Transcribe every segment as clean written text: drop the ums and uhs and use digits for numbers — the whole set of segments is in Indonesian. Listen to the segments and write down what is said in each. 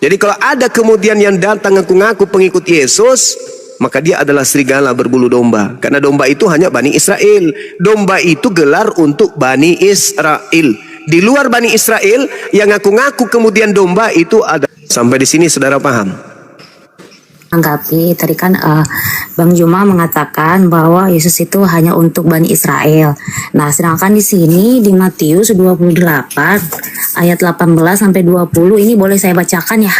Jadi kalau ada kemudian yang datang ngaku-ngaku pengikut Yesus, maka dia adalah serigala berbulu domba. Karena domba itu hanya Bani Israel. Domba itu gelar untuk Bani Israel. Di luar Bani Israel yang ngaku-ngaku kemudian domba itu ada. Sampai di sini saudara paham? Anggapi tadi kan Bang Juma mengatakan bahwa Yesus itu hanya untuk Bani Israel. Nah, sedangkan di sini di Matius 28 ayat 18 sampai 20 ini boleh saya bacakan ya.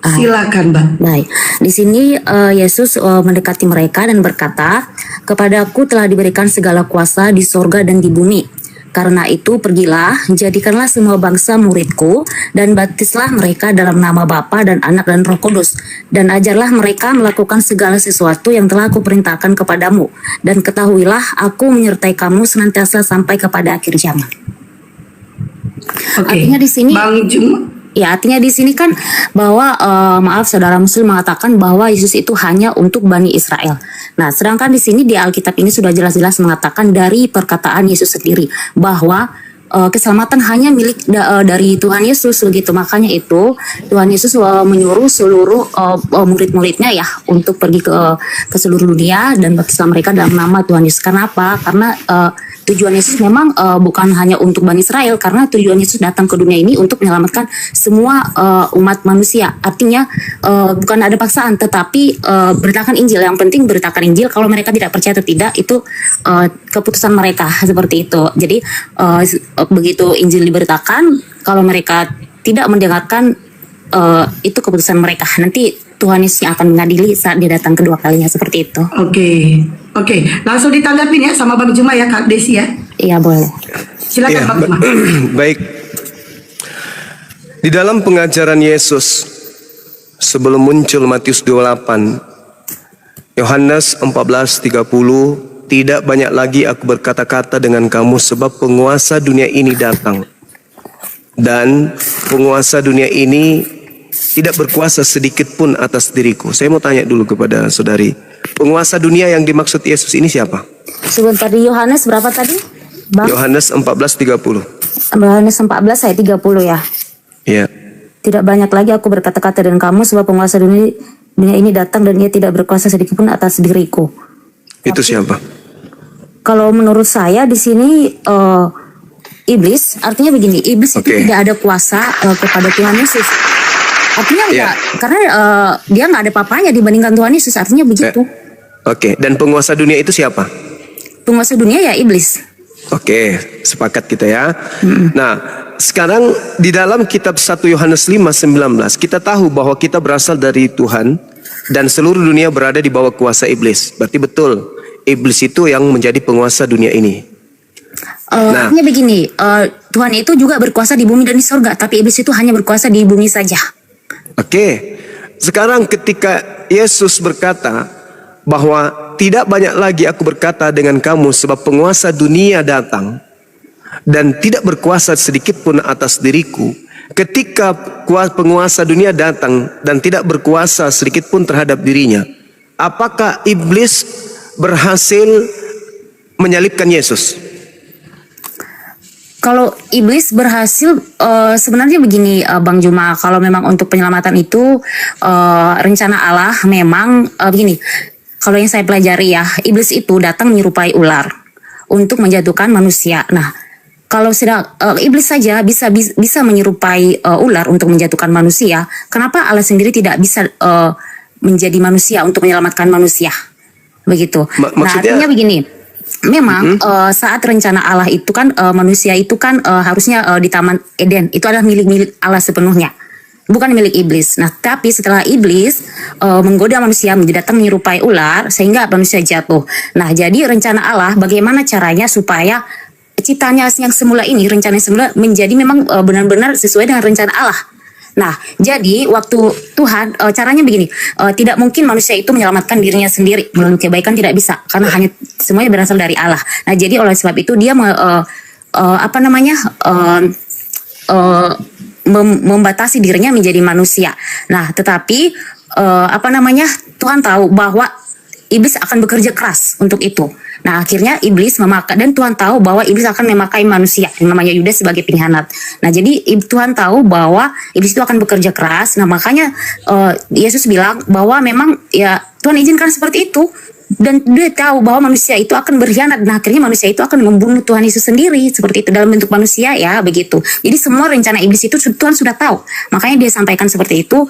Silakan, Bang. Baik. Di sini Yesus mendekati mereka dan berkata, "Kepadaku telah diberikan segala kuasa di sorga dan di bumi. Karena itu pergilah, jadikanlah semua bangsa muridku, dan baptislah mereka dalam nama Bapa dan Anak dan Roh Kudus. Dan ajarlah mereka melakukan segala sesuatu yang telah kuperintahkan kepadamu. Dan ketahuilah, aku menyertai kamu senantiasa sampai kepada akhir zaman." Oke. Artinya di sini, Bang Juma. ya, artinya di sini kan bahwa maaf saudara Muslim mengatakan bahwa Yesus itu hanya untuk Bani Israel. Nah, sedangkan di sini di Alkitab ini sudah jelas-jelas mengatakan dari perkataan Yesus sendiri bahwa keselamatan hanya milik dari Tuhan Yesus begitu. Makanya itu Tuhan Yesus menyuruh seluruh murid-muridnya ya untuk pergi ke seluruh dunia dan baptislah mereka dalam nama Tuhan Yesus. Karena apa? Karena tujuan Yesus memang bukan hanya untuk Bani Israel, karena tujuan Yesus datang ke dunia ini untuk menyelamatkan semua umat manusia. Artinya bukan ada paksaan, tetapi beritakan Injil. Yang penting beritakan Injil. Kalau mereka tidak percaya atau tidak, itu keputusan mereka seperti itu. Jadi begitu Injil diberitakan, kalau mereka tidak mendengarkan, itu keputusan mereka. Nanti Tuhan Yesus yang akan mengadili saat dia datang kedua kalinya, seperti itu. Oke. Langsung ditanggapin ya sama Bang Juma ya, Kak Desi ya. Iya, boleh. Silakan, Ya, Bang Juma. baik. Di dalam pengajaran Yesus sebelum muncul Matius 28, Yohanes 14:30, "Tidak banyak lagi aku berkata-kata dengan kamu sebab penguasa dunia ini datang. Dan penguasa dunia ini tidak berkuasa sedikit pun atas diriku." Saya mau tanya dulu kepada saudari, penguasa dunia yang dimaksud Yesus ini siapa? Sebentar, di Yohanes berapa tadi, Bang? Yohanes 14:30. Yohanes 14 ayat 30 ya. Ya. "Tidak banyak lagi aku berkata-kata dengan kamu sebab penguasa dunia ini datang dan ia tidak berkuasa sedikit pun atas diriku." Itu siapa? Kalau menurut saya di sini iblis, artinya begini, iblis itu Oke. tidak ada kuasa kepada Tuhan Yesus. Artinya Iya. karena dia nggak ada papanya dibandingkan Tuhan Yesus, artinya begitu. Oke, dan penguasa dunia itu siapa? Penguasa dunia ya iblis. Oke, sepakat kita ya. Nah, sekarang di dalam kitab 1 Yohanes 5:19 kita tahu bahwa kita berasal dari Tuhan dan seluruh dunia berada di bawah kuasa iblis. Berarti betul, iblis itu yang menjadi penguasa dunia ini. Nah. Artinya begini, Tuhan itu juga berkuasa di bumi dan di surga, tapi iblis itu hanya berkuasa di bumi saja. Oke, sekarang ketika Yesus berkata bahwa tidak banyak lagi aku berkata dengan kamu sebab penguasa dunia datang dan tidak berkuasa sedikit pun atas diriku. Ketika penguasa dunia datang dan tidak berkuasa sedikit pun terhadap dirinya, apakah iblis berhasil menyalibkan Yesus? Kalau iblis berhasil, sebenarnya begini Bang Juma, kalau memang untuk penyelamatan itu rencana Allah memang begini. Kalau yang saya pelajari ya, iblis itu datang menyerupai ular untuk menjatuhkan manusia. Nah, kalau iblis saja bisa menyerupai ular untuk menjatuhkan manusia, kenapa Allah sendiri tidak bisa menjadi manusia untuk menyelamatkan manusia? Begitu. Nah, artinya begini. Memang saat rencana Allah itu kan manusia itu kan harusnya di Taman Eden itu adalah milik Allah sepenuhnya, bukan milik iblis. Nah, tapi setelah iblis menggoda manusia datang menyerupai ular sehingga manusia jatuh. Nah, jadi rencana Allah bagaimana caranya supaya ciptanya yang semula ini, rencana yang semula menjadi memang benar-benar sesuai dengan rencana Allah. Nah, jadi waktu Tuhan caranya begini, tidak mungkin manusia itu menyelamatkan dirinya sendiri melalui kebaikan, tidak bisa, karena hanya semuanya berasal dari Allah. Nah, jadi oleh sebab itu dia membatasi dirinya menjadi manusia. Nah, tetapi Tuhan tahu bahwa iblis akan bekerja keras untuk itu. Nah akhirnya iblis memakai, dan Tuhan tahu bahwa iblis akan memakai manusia yang namanya Yudas sebagai pengkhianat. Nah jadi Tuhan tahu bahwa iblis itu akan bekerja keras. Nah makanya Yesus bilang bahwa memang ya Tuhan izinkan seperti itu. Dan dia tahu bahwa manusia itu akan berkhianat. Nah akhirnya manusia itu akan membunuh Tuhan Yesus sendiri, seperti itu, dalam bentuk manusia ya begitu. Jadi semua rencana iblis itu Tuhan sudah tahu. Makanya dia sampaikan seperti itu.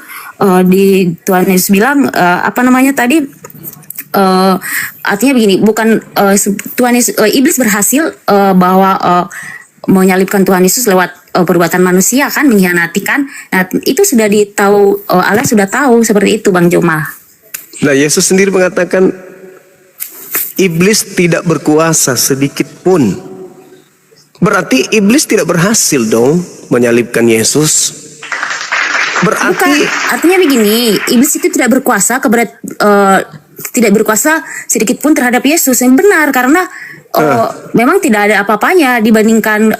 Di Tuhan Yesus bilang apa namanya tadi, artinya begini, bukan Tuhan Yesus, iblis berhasil bahwa menyalibkan Tuhan Yesus lewat perbuatan manusia kan, mengkhianati kan. Nah itu sudah ditahu, Allah sudah tahu seperti itu Bang Joma. Nah, Yesus sendiri mengatakan iblis tidak berkuasa sedikit pun. Berarti iblis tidak berhasil dong menyalibkan Yesus. Berarti Bukan, artinya begini, iblis itu tidak berkuasa tidak berkuasa sedikit pun terhadap Yesus, yang benar, karena memang tidak ada apa-apanya dibandingkan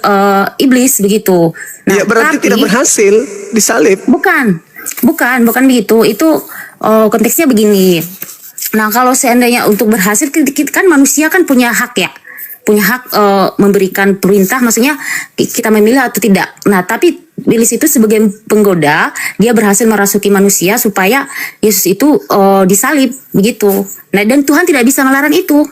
iblis begitu. Nah, ya berarti tapi, tidak berhasil disalib. bukan begitu. Itu konteksnya begini. Nah kalau seandainya untuk berhasil, kan manusia kan punya hak ya, punya hak memberikan perintah, maksudnya kita memilih atau tidak. Nah tapi iblis itu sebagai penggoda, dia berhasil merasuki manusia supaya Yesus itu disalib begitu. Nah dan Tuhan tidak bisa melarang itu.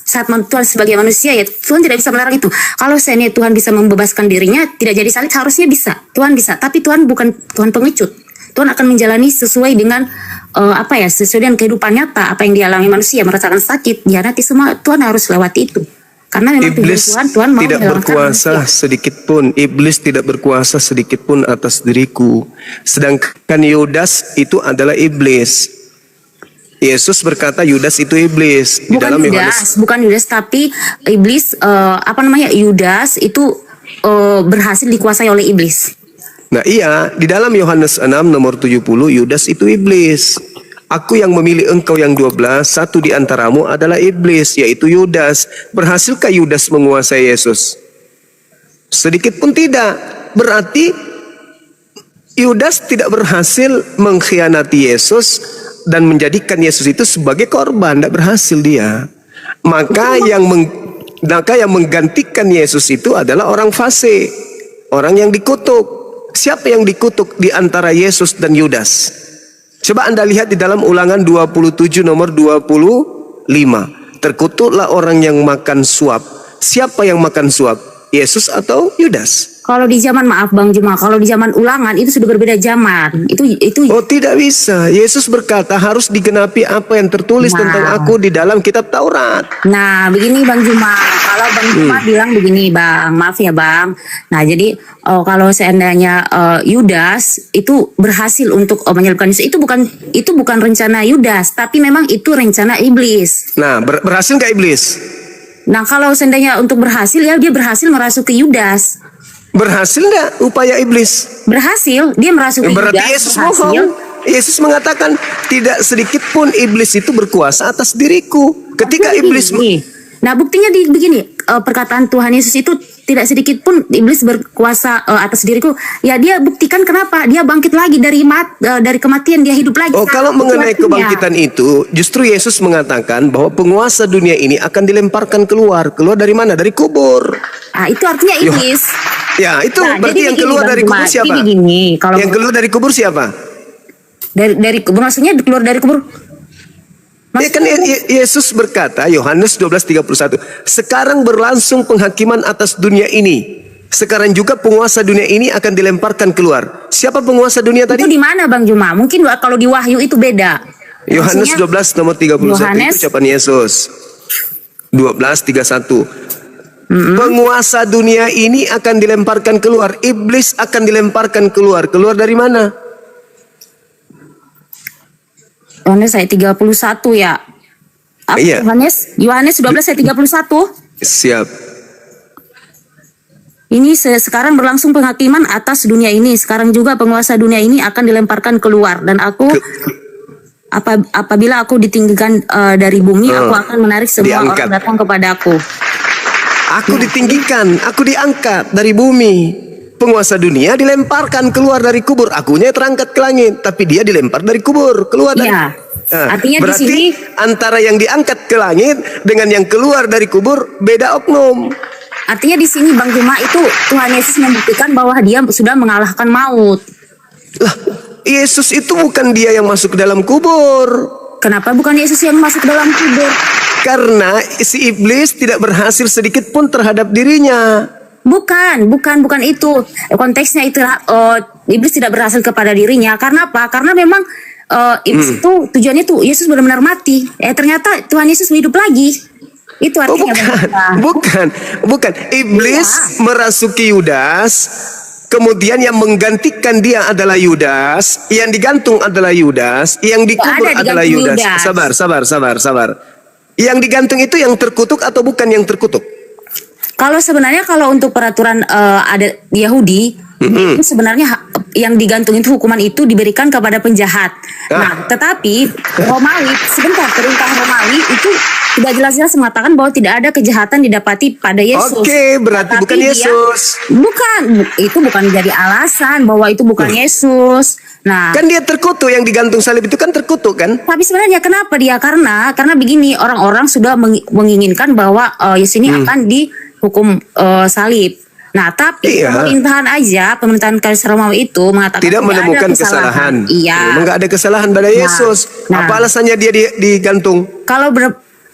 Saat Tuhan sebagai manusia ya Tuhan tidak bisa melarang itu. Kalau seandainya Tuhan bisa membebaskan dirinya tidak jadi salib, harusnya bisa, Tuhan bisa. Tapi Tuhan bukan Tuhan pengecut. Tuhan akan menjalani sesuai dengan sesuai dengan kehidupan nyata, apa yang dialami manusia, merasakan sakit, ya nanti semua Tuhan harus lewati itu. Karena memang Iblis Tuhan mau tidak berkuasa manusia. sedikit pun. Iblis tidak berkuasa sedikit pun atas diriku. Sedangkan Yudas itu adalah iblis. Yesus berkata Yudas itu iblis di dalam Yohanes. Bukan Yudas, tapi iblis Yudas itu berhasil dikuasai oleh iblis. Nah iya, di dalam Yohanes 6 nomor 70, Yudas itu iblis. Aku yang memilih engkau yang 12, satu di antaramu adalah iblis, yaitu Yudas. Berhasilkah Yudas menguasai Yesus? Sedikit pun tidak. Berarti Yudas tidak berhasil mengkhianati Yesus dan menjadikan Yesus itu sebagai korban. Tidak berhasil dia. Maka yang menggantikan Yesus itu adalah orang fasik, orang yang dikutuk. Siapa yang dikutuk di antara Yesus dan Yudas? Coba Anda lihat di dalam Ulangan 27 nomor 25. Terkutuklah orang yang makan suap. Siapa yang makan suap? Yesus atau Yudas? Kalau di zaman, maaf Bang Juma, kalau di zaman Ulangan itu sudah berbeda zaman. Itu Oh tidak bisa. Yesus berkata harus digenapi apa yang tertulis tentang aku di dalam kitab Taurat. Nah begini Bang Juma, kalau Bang Juma bilang begini Bang, maaf ya Bang. Nah jadi kalau seandainya Yudas itu berhasil untuk menyalibkan Yesus, itu bukan rencana Yudas, tapi memang itu rencana iblis. Nah berhasil nggak iblis? Nah kalau seandainya untuk berhasil, ya dia berhasil merasuki Yudas. Berhasil nggak upaya iblis? Berhasil, dia merasuki Yudas. Berarti Yesus bohong. Yesus mengatakan tidak sedikit pun iblis itu berkuasa atas diriku. Ketika iblis Nah buktinya begini, perkataan Tuhan Yesus itu tidak sedikit pun iblis berkuasa atas diriku. Ya dia buktikan kenapa dia bangkit lagi dari kematian, dia hidup lagi. Oh kalau mengenai kebangkitan itu, justru Yesus mengatakan bahwa penguasa dunia ini akan dilemparkan keluar. Keluar dari mana? Dari kubur. Ah itu artinya iblis. Ya itu Nah, berarti yang keluar dari kubur siapa? Yang keluar dari kubur siapa? Dari kubur, maksudnya keluar dari kubur. Ya kan Yesus berkata, Yohanes 12:31, sekarang berlangsung penghakiman atas dunia ini. Sekarang juga penguasa dunia ini akan dilemparkan keluar. Siapa penguasa dunia tadi? Itu di mana Bang Juma? Mungkin kalau di Wahyu itu beda. Yohanes 12 nomor 31 itu ucapan Yesus. 12:31. Penguasa dunia ini akan dilemparkan keluar. Iblis akan dilemparkan keluar. Keluar dari mana? Yohanes ayat 31 ya. Iya. Yohanes 12 ayat 31. Siap. Ini sekarang berlangsung penghakiman atas dunia ini. Sekarang juga penguasa dunia ini akan dilemparkan keluar. Dan aku apabila aku ditinggikan dari bumi, aku akan menarik semua orang datang kepadaku. Aku ditinggikan, aku diangkat dari bumi. Penguasa dunia dilemparkan keluar dari kubur. Akunya terangkat ke langit, tapi dia dilempar dari kubur, keluar dari. Iya. Artinya di berarti sini antara yang diangkat ke langit dengan yang keluar dari kubur beda oknum. artinya di sini Bang Juma itu Tuhan Yesus membuktikan bahwa dia sudah mengalahkan maut. Lah, Yesus itu bukan dia yang masuk ke dalam kubur. Kenapa bukan Yesus yang masuk ke dalam kubur? Karena si iblis tidak berhasil sedikit pun terhadap dirinya. Bukan itu. Konteksnya itulah iblis tidak berhasil kepada dirinya. Karena apa? Karena memang iblis itu tujuannya tuh Yesus benar-benar mati. Ternyata Tuhan Yesus hidup lagi. Itu artinya bukan. Iblis merasuki Yudas, kemudian yang menggantikan dia adalah Yudas, yang digantung adalah Yudas, yang dikubur adalah Yudas. Sabar. Yang digantung itu yang terkutuk atau bukan yang terkutuk? Kalau sebenarnya kalau untuk peraturan adat Yahudi, itu sebenarnya yang digantung itu hukuman itu diberikan kepada penjahat. Nah, tetapi Romawi, perintah Romawi itu tidak jelas-jelas mengatakan bahwa tidak ada kejahatan didapati pada Yesus. Oke, berarti Tetapi bukan Yesus. Itu bukan jadi alasan bahwa itu bukan Yesus. Nah, kan dia terkutuk, yang digantung salib itu kan terkutuk kan? tapi sebenarnya kenapa dia? Karena begini, orang-orang sudah menginginkan bahwa Yesus ini akan dihukum salib. Nah, tapi pemerintahan Kaisar Romawi itu mengatakan tidak menemukan ada kesalahan. Iya. Memang nggak ada kesalahan pada Yesus. Apa alasannya dia digantung?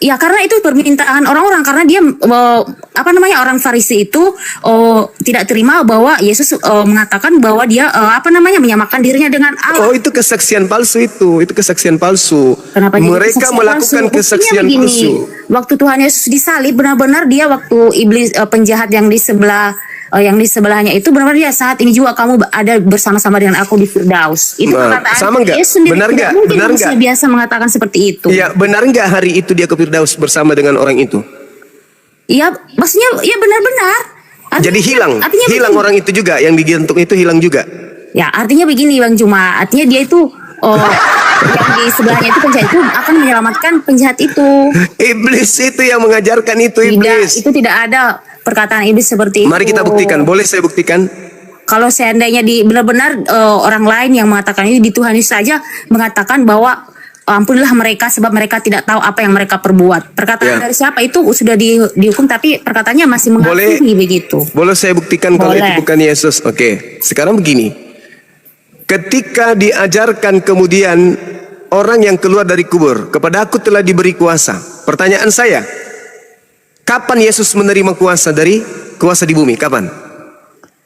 Ya karena itu permintaan orang-orang, karena dia orang Farisi itu tidak terima bahwa Yesus mengatakan bahwa dia menyamakan dirinya dengan Allah. Oh, itu kesaksian palsu itu kesaksian palsu. Kenapa mereka melakukan kesaksian palsu? Waktu Tuhan Yesus disalib, benar-benar dia waktu iblis penjahat yang di sebelahnya itu benar-benar dia, saat ini juga kamu ada bersama-sama dengan aku di Firdaus. Itu perkataan sama enggak? Benar enggak? Biasa mengatakan seperti itu. Iya, benar enggak hari itu dia ke Firdaus bersama dengan orang itu? Iya, maksudnya ya benar-benar. Jadi hilang orang itu juga, yang digantung itu hilang juga. Ya, artinya begini Bang Juma, artinya dia itu yang di sebelahnya itu penjahat itu akan menyelamatkan penjahat itu. Iblis itu yang mengajarkan itu, iblis. Tidak, itu tidak ada perkataan iblis seperti itu. Mari kita buktikan. Boleh saya buktikan? Kalau seandainya benar-benar orang lain yang mengatakan ini, di Tuhan Yesus saja mengatakan bahwa ampunilah mereka sebab mereka tidak tahu apa yang mereka perbuat. Perkataan dari siapa itu sudah dihukum, tapi perkataannya masih mengampuni begitu. Boleh saya buktikan kalau itu bukan Yesus? Oke. Sekarang begini. Ketika diajarkan kemudian orang yang keluar dari kubur, kepada aku telah diberi kuasa. Pertanyaan saya, kapan Yesus menerima kuasa di bumi? Kapan?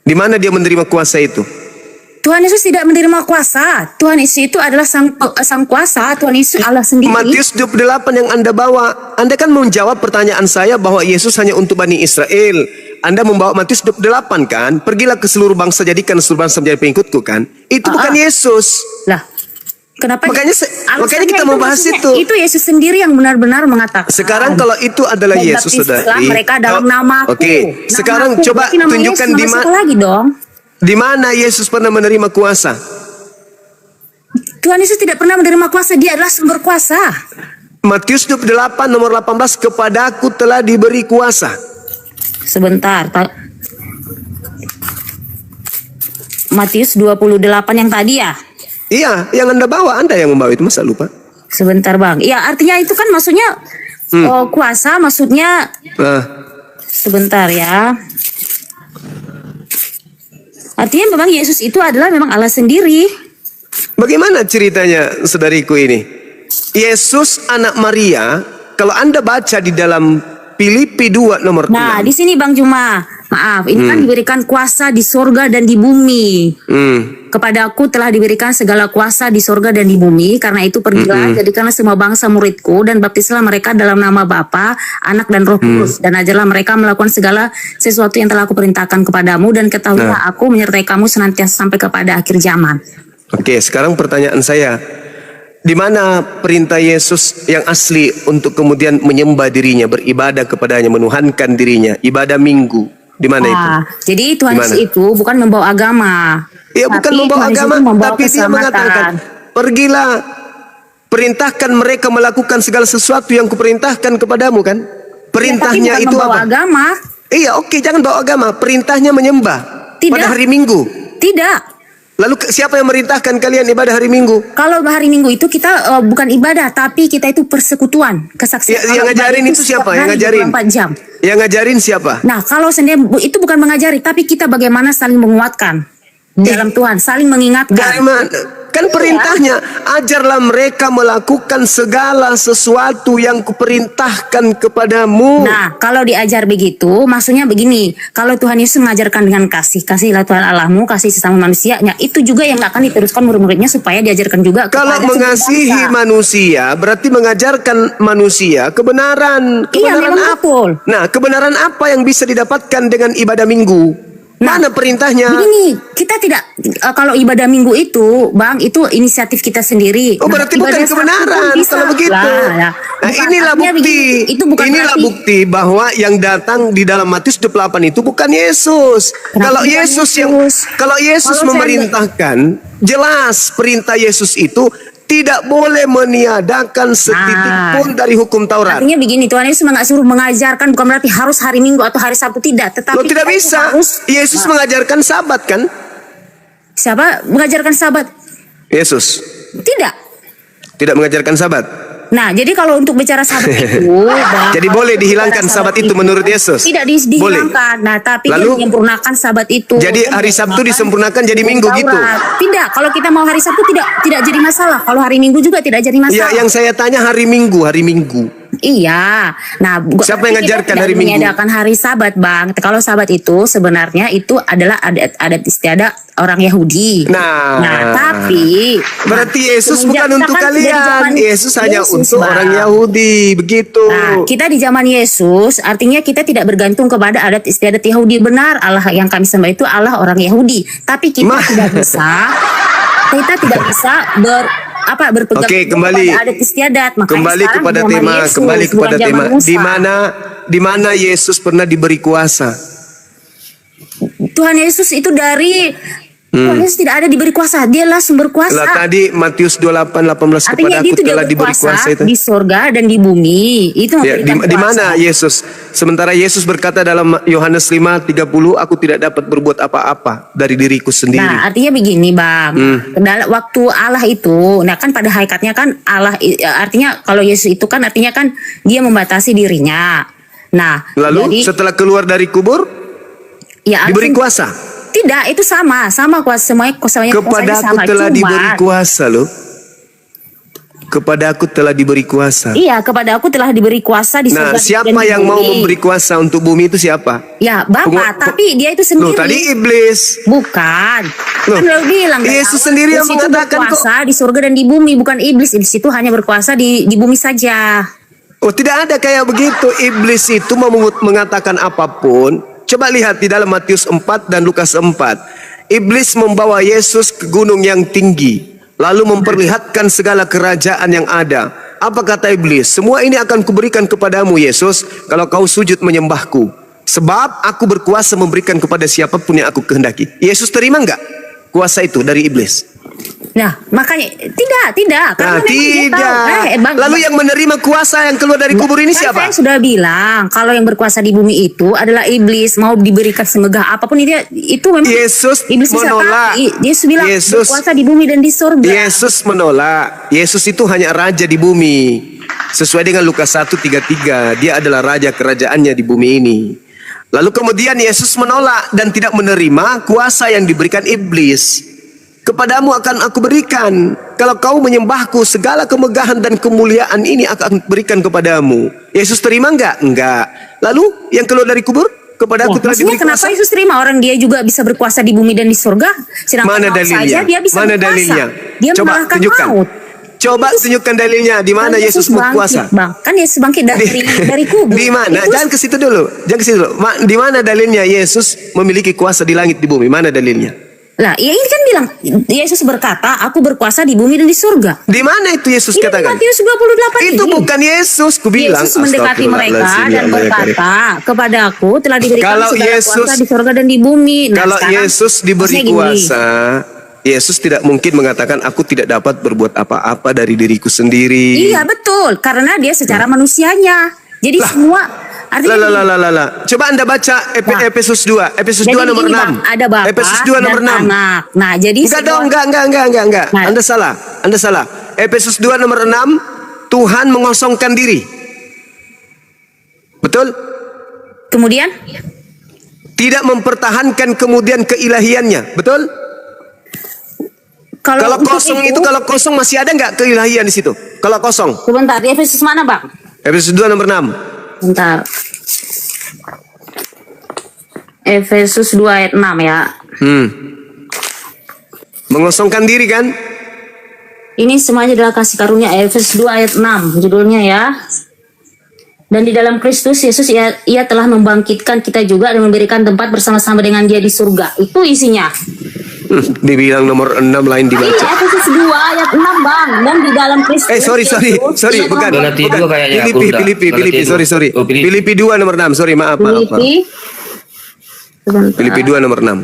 Di mana dia menerima kuasa itu? Tuhan Yesus tidak menerima kuasa. Tuhan Yesus itu adalah sang kuasa. Tuhan Yesus Allah sendiri. Matius 28 yang Anda bawa, Anda kan menjawab pertanyaan saya bahwa Yesus hanya untuk Bani Israel. Anda membawa Matius 28 kan? Pergilah ke seluruh bangsa, jadikan seluruh bangsa menjadi pengikutku kan? Itu bukan Yesus. Lah, kenapa? Makanya kita membahas itu. Itu Yesus sendiri yang benar-benar mengatakan. Sekarang kalau itu adalah Yesus, saudari. Mereka dalam namaku. Oke. Sekarang coba tunjukkan di mana. Lagi dong. Di mana Yesus pernah menerima kuasa? Tuhan Yesus tidak pernah menerima kuasa, dia adalah sumber kuasa. Matius 28 nomor 18, kepadaku telah diberi kuasa. Sebentar, Matius 28 yang tadi ya? Iya, yang Anda bawa, Anda yang membawa itu, masa lupa? Sebentar Bang, ya artinya itu kan maksudnya kuasa, maksudnya sebentar ya. Artinya memang Yesus itu adalah memang Allah sendiri. Bagaimana ceritanya, saudariku ini? Yesus anak Maria, kalau Anda baca di dalam Filipi 2 nomor 6. Nah, di sini Bang Juma, maaf, ini kan diberikan kuasa di sorga dan di bumi. Kepadaku telah diberikan segala kuasa di sorga dan di bumi. Karena itu pergilah, jadikanlah semua bangsa muridku dan baptislah mereka dalam nama Bapa, Anak dan Roh Kudus. Dan ajarlah mereka melakukan segala sesuatu yang telah aku perintahkan kepadamu. Dan ketahuilah aku menyertai kamu senantiasa sampai kepada akhir zaman. Oke, sekarang pertanyaan saya. Di mana perintah Yesus yang asli untuk kemudian menyembah dirinya, beribadah kepadanya, menuhankan dirinya, ibadah minggu? Di mana itu? Jadi Tuhan Yesus itu bukan membawa agama. Iya, bukan membawa agama, tapi dia mengatakan, pergilah, perintahkan mereka melakukan segala sesuatu yang kuperintahkan kepadamu kan? Perintahnya itu apa? Agama. Iya, oke, jangan bawa agama. Perintahnya menyembah pada hari Minggu. Tidak. Lalu siapa yang merintahkan kalian ibadah hari Minggu? Kalau hari Minggu itu kita bukan ibadah, tapi kita itu persekutuan, kesaksian. Yang Kalau ngajarin ibadah itu siapa? Yang setiap hari ngajarin? 24 jam. Yang ngajarin siapa? Nah, kalau sendiri itu bukan mengajari, tapi kita bagaimana saling menguatkan dalam Tuhan, saling mengingatkan. Bagaimana? Kan perintahnya, ajarlah mereka melakukan segala sesuatu yang kuperintahkan kepadamu. Nah, kalau diajar begitu, maksudnya begini, kalau Tuhan Yesus mengajarkan dengan kasihlah Tuhan Allahmu, kasih sesama manusianya, itu juga yang akan diteruskan murid-muridnya supaya diajarkan juga Kalau kepada mengasihi semua bangsa. manusia, berarti mengajarkan manusia kebenaran. Iya, Kebenaran memang apa? betul. Nah, kebenaran apa yang bisa didapatkan dengan ibadah Minggu? Mana perintahnya? Begini, kita tidak kalau ibadah Minggu itu, Bang, itu inisiatif kita sendiri. Oh, berarti bukan ibadah Sabtu kebenaran pun bisa. kalau begitu. Lah, Nah, bukan, inilah artinya bukti. begini, itu bukan Inilah berarti- bukti bahwa yang datang di dalam Matius 28 itu bukan Yesus. Kenapa Kalau bukan Yesus yang Yesus? kalau Yesus Kalau saya memerintahkan, jelas perintah Yesus itu tidak boleh meniadakan setitik Nah. pun dari hukum Taurat. Artinya begini, Tuhan Yesus nggak suruh mengajarkan, bukan berarti harus hari Minggu atau hari Sabtu, tidak. Tetapi Loh, tidak kita itu bisa. harus, Yesus mengajarkan Sabat kan? siapa mengajarkan Sabat? Yesus Tidak. tidak mengajarkan Sabat. Nah, jadi kalau untuk bicara Sabat itu, Bang, Jadi kalau boleh untuk dihilangkan bicara Sabat itu menurut Yesus? Tidak Boleh. dihilangkan. Nah, tapi Lalu? dia menyempurnakan Sabat itu. Jadi hari Sabtu disempurnakan jadi Minggu gitu? Tidak. Kalau kita mau hari Sabtu tidak jadi masalah. Kalau hari Minggu juga tidak jadi Ya, masalah. yang saya tanya hari Minggu. Iya. Nah, Siapa yang kita ngajarkan tidak hari Minggu? meniadakan hari Sabat, Bang. Kalau Sabat itu sebenarnya itu adalah adat istiadat orang Yahudi. Nah, tapi berarti Yesus semenjak bukan untuk kita kan dari kalian. zaman Yesus hanya Yesus, untuk Bang. orang Yahudi, begitu. Nah, kita di zaman Yesus, artinya kita tidak bergantung kepada adat istiadat Yahudi. Benar, Allah yang kami sembah itu Allah orang Yahudi. Tapi kita tidak bisa berpegang Oke, teguh kembali. kepada adat istiadat. Makanya Kembali sekarang kepada zaman tema, Yesus, kembali kepada bukan tema. zaman Musa. Di mana Yesus pernah diberi kuasa? Tuhan Yesus itu dari Tuhan Yesus tidak ada diberi kuasa, dialah sumber kuasa. Lah tadi Matius 28:18 Artinya kepada dia aku itu dia telah diberi berkuasa kuasa itu. di sorga dan di bumi. Itu Ya, memberikan di kuasa. mana Yesus? Sementara Yesus berkata dalam Yohanes 5:30, aku tidak dapat berbuat apa-apa dari diriku sendiri. Nah, artinya begini, Bang. Dalam waktu Allah itu, nah kan pada hakikatnya kan Allah, artinya kalau Yesus itu kan artinya kan dia membatasi dirinya. Nah, Lalu jadi, setelah keluar dari kubur ya diberi artinya- kuasa. Tidak, itu sama kuasa semuanya kuasanya Kepada aku sama. telah Cuma- diberi kuasa loh. Kepada aku telah diberi kuasa. Iya, kepada aku telah diberi kuasa di Nah, surga dan siapa di yang mau bumi. memberi kuasa untuk bumi itu siapa? Ya, Bapak, Pengu- tapi dia itu Loh, sendiri. tadi iblis. Bukan. Loh, Kan lo bilang dari Yesus awal, sendiri yang Yesus itu mengatakan kok. berkuasa di surga dan di bumi, bukan iblis. Iblis itu hanya berkuasa di bumi saja. Oh, tidak ada kayak begitu. Iblis itu mau mengatakan apapun. Coba lihat di dalam Matius 4 dan Lukas 4. Iblis membawa Yesus ke gunung yang tinggi, lalu memperlihatkan segala kerajaan yang ada. Apa kata iblis? Semua ini akan kuberikan kepadamu, Yesus, kalau kau sujud menyembahku. Sebab aku berkuasa memberikan kepada siapapun yang aku kehendaki. Yesus terima enggak kuasa itu dari iblis? Nah, makanya tidak. Nah, Karena memang dia tidak. tahu. Bang, Lalu yang menerima kuasa yang keluar dari kubur ini kan siapa? Saya sudah bilang kalau yang berkuasa di bumi itu adalah iblis, mau diberikan semegah apapun itu memang Yesus iblis bisa menolak. tapi Yesus bilang Yesus- berkuasa di bumi dan di surga. Yesus menolak. Yesus itu hanya raja di bumi. Sesuai dengan Lukas 1:33, dia adalah raja kerajaannya di bumi ini. Lalu kemudian Yesus menolak dan tidak menerima kuasa yang diberikan iblis. Kepadamu akan aku berikan. Kalau kau menyembahku, segala kemegahan dan kemuliaan ini akan berikan kepadamu. Yesus terima enggak? Enggak. Lalu yang keluar dari kubur? Kepada aku telah Maksudnya diberi kenapa kuasa. Yesus terima orang dia juga bisa berkuasa di bumi dan di surga? Sedangkan Mana maut dalilnya? saja dia bisa Mana berkuasa. dalilnya? Dia Coba mengalahkan tunjukkan. maut. Coba tunjukkan dalilnya di mana Kan Yesus berkuasa. bangkit, Bang. Kan Yesus bangkit dari kubur. Di mana? Itu- Jangan ke situ dulu. Jangan ke situ dulu. Di mana dalilnya Yesus memiliki kuasa di langit di bumi? Mana dalilnya? Lah, ya ini kan bilang Yesus berkata, aku berkuasa di bumi dan di surga. Di mana itu Yesus Ini di katakan? Matius 28 Itu ini. bukan Yesus, ku bilang. Yesus mendekati mereka Astagfirullahaladzim, ya dan Allah, ya Karim. berkata, kepadaku telah diberikan Kalau segala Yesus- kuasa di surga dan di bumi. Nah, Kalau sekarang, Yesus diberi maksudnya gini, kuasa, Yesus tidak mungkin mengatakan aku tidak dapat berbuat apa-apa dari diriku sendiri. Iya betul, karena dia secara manusianya. Jadi semua Artinya Coba Anda baca Nah. Efesus 2. Efesus jadi 2 nomor begini, 6. Bang, ada Bapa Efesus 2 nomor dan 6. anak. Nah, jadi Enggak dong, enggak. Nah. Anda salah. Efesus 2 nomor 6, Tuhan mengosongkan diri. Betul? kemudian Tidak mempertahankan kemudian keilahiannya. Betul? Kalau untuk kosong masih ada nggak keilahian di situ? Kalau kosong. sebentar, di Efesus mana, Bang? Efesus 2 nomor 6. Bentar. Efesus 2 ayat 6 ya. Mengosongkan diri kan? Ini semuanya adalah kasih karunia. Efesus 2 ayat 6 judulnya ya. Dan di dalam Kristus Yesus ia telah membangkitkan kita juga dan memberikan tempat bersama-sama dengan Dia di surga. Itu isinya. Dibilang nomor 6 lain Ini dibaca. Efesus 2 ayat 6, Bang. Dan di dalam Kristus Sorry, Yesus, bukan. Galatia 2 kayaknya, aku udah. Filipi, Galatia 2. sorry. Oh, Filipi. Filipi 2 nomor 6, sorry, maaf. Filipi. Sebentar. Filipi 2 nomor 6.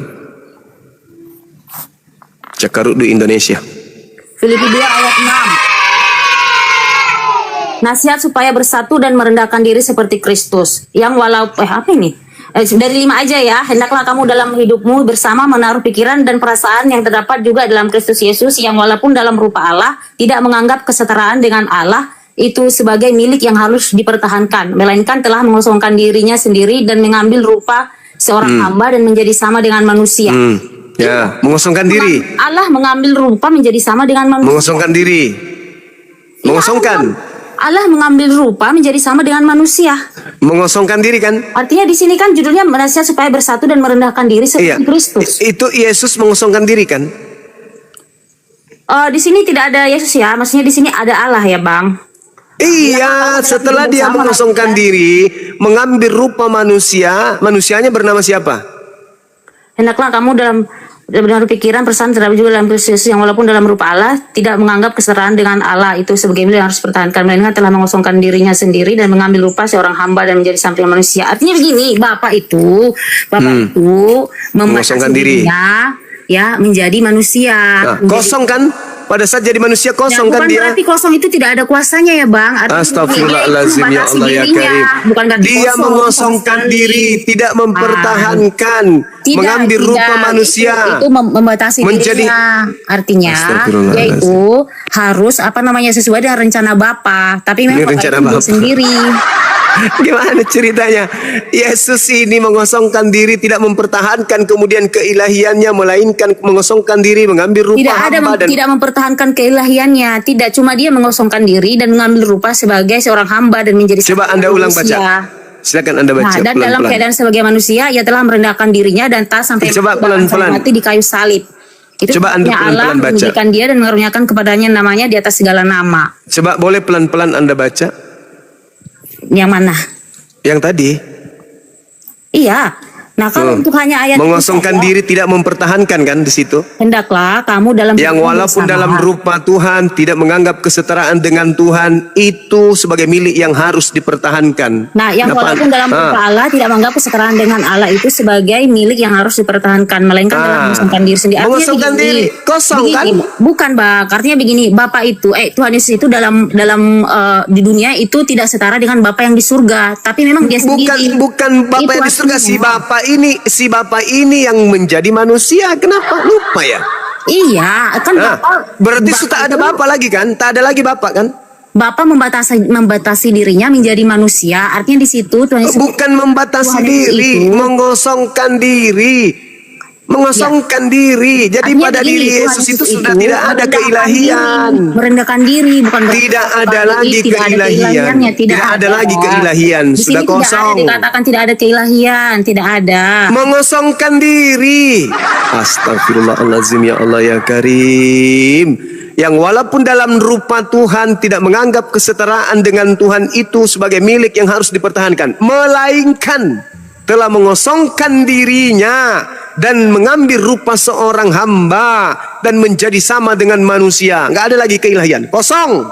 Cakarut di Indonesia. Filipi 2 ayat 6. Nasihat supaya bersatu dan merendahkan diri seperti Kristus. Yang apa ini? Dari 5 aja ya. Hendaklah kamu dalam hidupmu bersama menaruh pikiran dan perasaan yang terdapat juga dalam Kristus Yesus, yang walaupun dalam rupa Allah tidak menganggap kesetaraan dengan Allah itu sebagai milik yang harus dipertahankan, melainkan telah mengosongkan dirinya sendiri dan mengambil rupa seorang hamba dan menjadi sama dengan manusia. Ya, mengosongkan diri. Allah mengambil rupa menjadi sama dengan manusia. Mengosongkan diri. Mengosongkan. Allah mengambil rupa menjadi sama dengan manusia. Mengosongkan diri kan? Artinya di sini kan judulnya nasihat supaya bersatu dan merendahkan diri Iya. seperti Kristus. Itu Yesus mengosongkan diri kan? Di sini tidak ada Yesus ya, maksudnya di sini ada Allah ya, Bang. Iya, setelah dia bersama mengosongkan diri, mengambil rupa manusia, manusianya bernama siapa? Hendaklah kamu dalam benar pikiran perasaan terdapat juga dalam Kristus Yesus, yang walaupun dalam rupa Allah tidak menganggap kesetaraan dengan Allah itu sebagai milik yang harus dipertahankan, melainkan telah mengosongkan dirinya sendiri dan mengambil rupa seorang hamba dan menjadi sama dengan manusia. Artinya begini, Bapak itu Mengosongkan diri. dirinya ya menjadi manusia. Nah, kosong kan? Pada saat jadi manusia kosong kan bukan dia? berarti kosong itu tidak ada kuasanya ya, Bang. Artinya Astagfirullahaladzim, ya Allah ya Karim. Bukan berarti Dia kosong, mengosongkan sama diri, tidak mempertahankan, Tidak, mengambil rupa manusia. Itu membatasi Menjadi- dirinya. Artinya Astagfirullahaladzim. yaitu harus sesuai dengan rencana Bapa. Tapi memang Ini Bapa rencana itu Bapa. sendiri. Gimana ceritanya? Yesus ini mengosongkan diri, tidak mempertahankan kemudian keilahiannya, melainkan mengosongkan diri, mengambil rupa hamba dan Tidak mempertahankan keilahiannya. Tidak, cuma dia mengosongkan diri dan mengambil rupa sebagai seorang hamba dan menjadi Coba sama Anda ulang manusia. baca. Silakan Anda baca Nah, dan dalam pelan-pelan. keadaan sebagai manusia, ia telah merendahkan dirinya dan tak sampai Coba bahkan pelan-pelan. mati di kayu salib. Itu Coba Anda sebabnya Allah pelan-pelan baca. menjadikan dia dan mengaruniakan kepadanya namanya di atas segala nama. Coba boleh pelan-pelan Anda baca. Yang mana? Yang tadi. Iya. Nah, kalau untuk hanya ayat itu Mengosongkan saja, diri, tidak mempertahankan kan di situ. hendaklah kamu dalam Yang hidupmu walaupun bersama. dalam rupa Tuhan tidak menganggap kesetaraan dengan Tuhan itu sebagai milik yang harus dipertahankan. Nah, yang Kenapa? walaupun dalam rupa Allah tidak menganggap kesetaraan dengan Allah itu sebagai milik yang harus dipertahankan, melainkan dalam mengosongkan diri sendiri. Artinya Mengosongkan begini, diri, kosong kan? Bukan, Bang. Artinya begini, Bapak itu, Tuhan Yesus itu dalam di dunia itu tidak setara dengan Bapak yang di surga, tapi memang dia sendiri. Bukan Bapak Itu yang di surga, si artinya. Bapak ini yang menjadi manusia. Kenapa lupa ya? Iya, kan Nah, Bapak. berarti Bapak sudah ada itu- Bapak lagi kan? Tak ada lagi Bapak kan? Bapak membatasi dirinya menjadi manusia. Artinya di situ Tuhan Yesus Bukan membatasi Tuhan Yesus diri, itu- mengosongkan diri. Mengosongkan diri. Jadi Artinya pada begini, diri Tuhan Yesus itu sudah itu tidak ada merendahkan keilahian. diri, merendahkan diri, bukan berarti Tidak Bapak ada ini lagi tidak ada keilahian. keilahiannya, Tidak ada lagi keilahian, Di sudah sini kosong. Tidak ada dikatakan tidak ada keilahian, tidak ada. Mengosongkan diri. Astagfirullahaladzim, ya Allah ya Karim. Yang walaupun dalam rupa Tuhan tidak menganggap kesetaraan dengan Tuhan itu sebagai milik yang harus dipertahankan, melainkan telah mengosongkan dirinya dan mengambil rupa seorang hamba dan menjadi sama dengan manusia. Nggak ada lagi keilahian, kosong.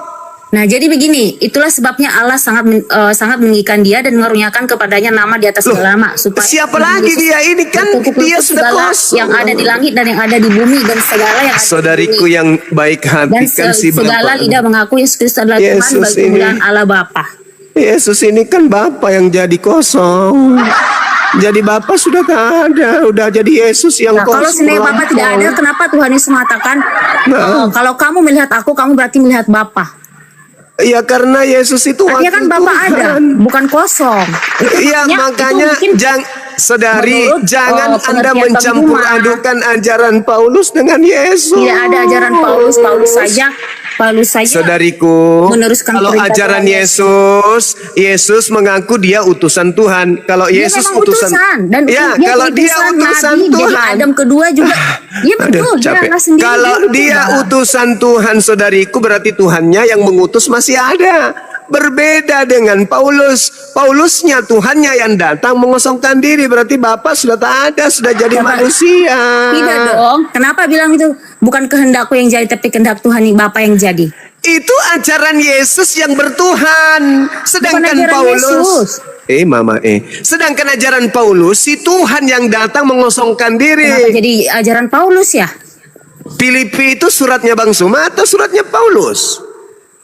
Nah, jadi begini, itulah sebabnya Allah sangat meninggikan dia dan mengaruniakan kepadanya nama di atas segala nama, supaya Siapa lagi dia ini kan? bertukuk-lukuk Dia sudah segala kosong. yang ada di langit dan yang ada di bumi dan segala yang ada di Saudariku bumi. yang baik hati Dan kan si segala Bapak. lidah mengaku Yesus Kristus adalah Tuhan Yesus bagi ini. kemuliaan Allah Bapa. Yesus ini kan Bapa yang jadi kosong. Jadi Bapa sudah tak ada, udah jadi Yesus yang Nah, kalau kosong. sebenarnya Bapa tidak ada, kenapa Tuhan Yesus mengatakan kalau kamu melihat aku, kamu berarti melihat Bapa? Ya karena Yesus itu Artinya wakil kan Bapa Tuhan. ada, bukan kosong. Iya, Artinya makanya itu mungkin saudari, menurut, jangan Anda pengertian Bang mencampur Juma. adukan ajaran Paulus dengan Yesus. Tidak ada ajaran Paulus saja Saudariku, meneruskan kalau perintah ajaran Tuhan Yesus mengaku dia utusan Tuhan. Kalau Dia Yesus memang utusan dan ya, dia kalau dia utusan Nabi, Tuhan. jadi Adam kedua juga. Ya betul, Aduh, dia capek. Allah sendiri. Kalau dia utusan Tuhan, saudariku, berarti Tuhannya yang mengutus masih ada. Berbeda dengan Paulus. Paulusnya Tuhannya yang datang mengosongkan diri. Berarti Bapa sudah tak ada, sudah jadi manusia. Tidak dong. Kenapa bilang itu? Bukan kehendakku yang jadi, tapi kehendak Tuhan yang Bapa yang jadi. Itu ajaran Yesus yang bertuhan. Sedangkan Bukan ajaran Paulus Yesus. Mama sedangkan ajaran Paulus si Tuhan yang datang mengosongkan Kenapa diri. jadi ajaran Paulus ya? Filipi itu suratnya Bang Suma atau suratnya Paulus?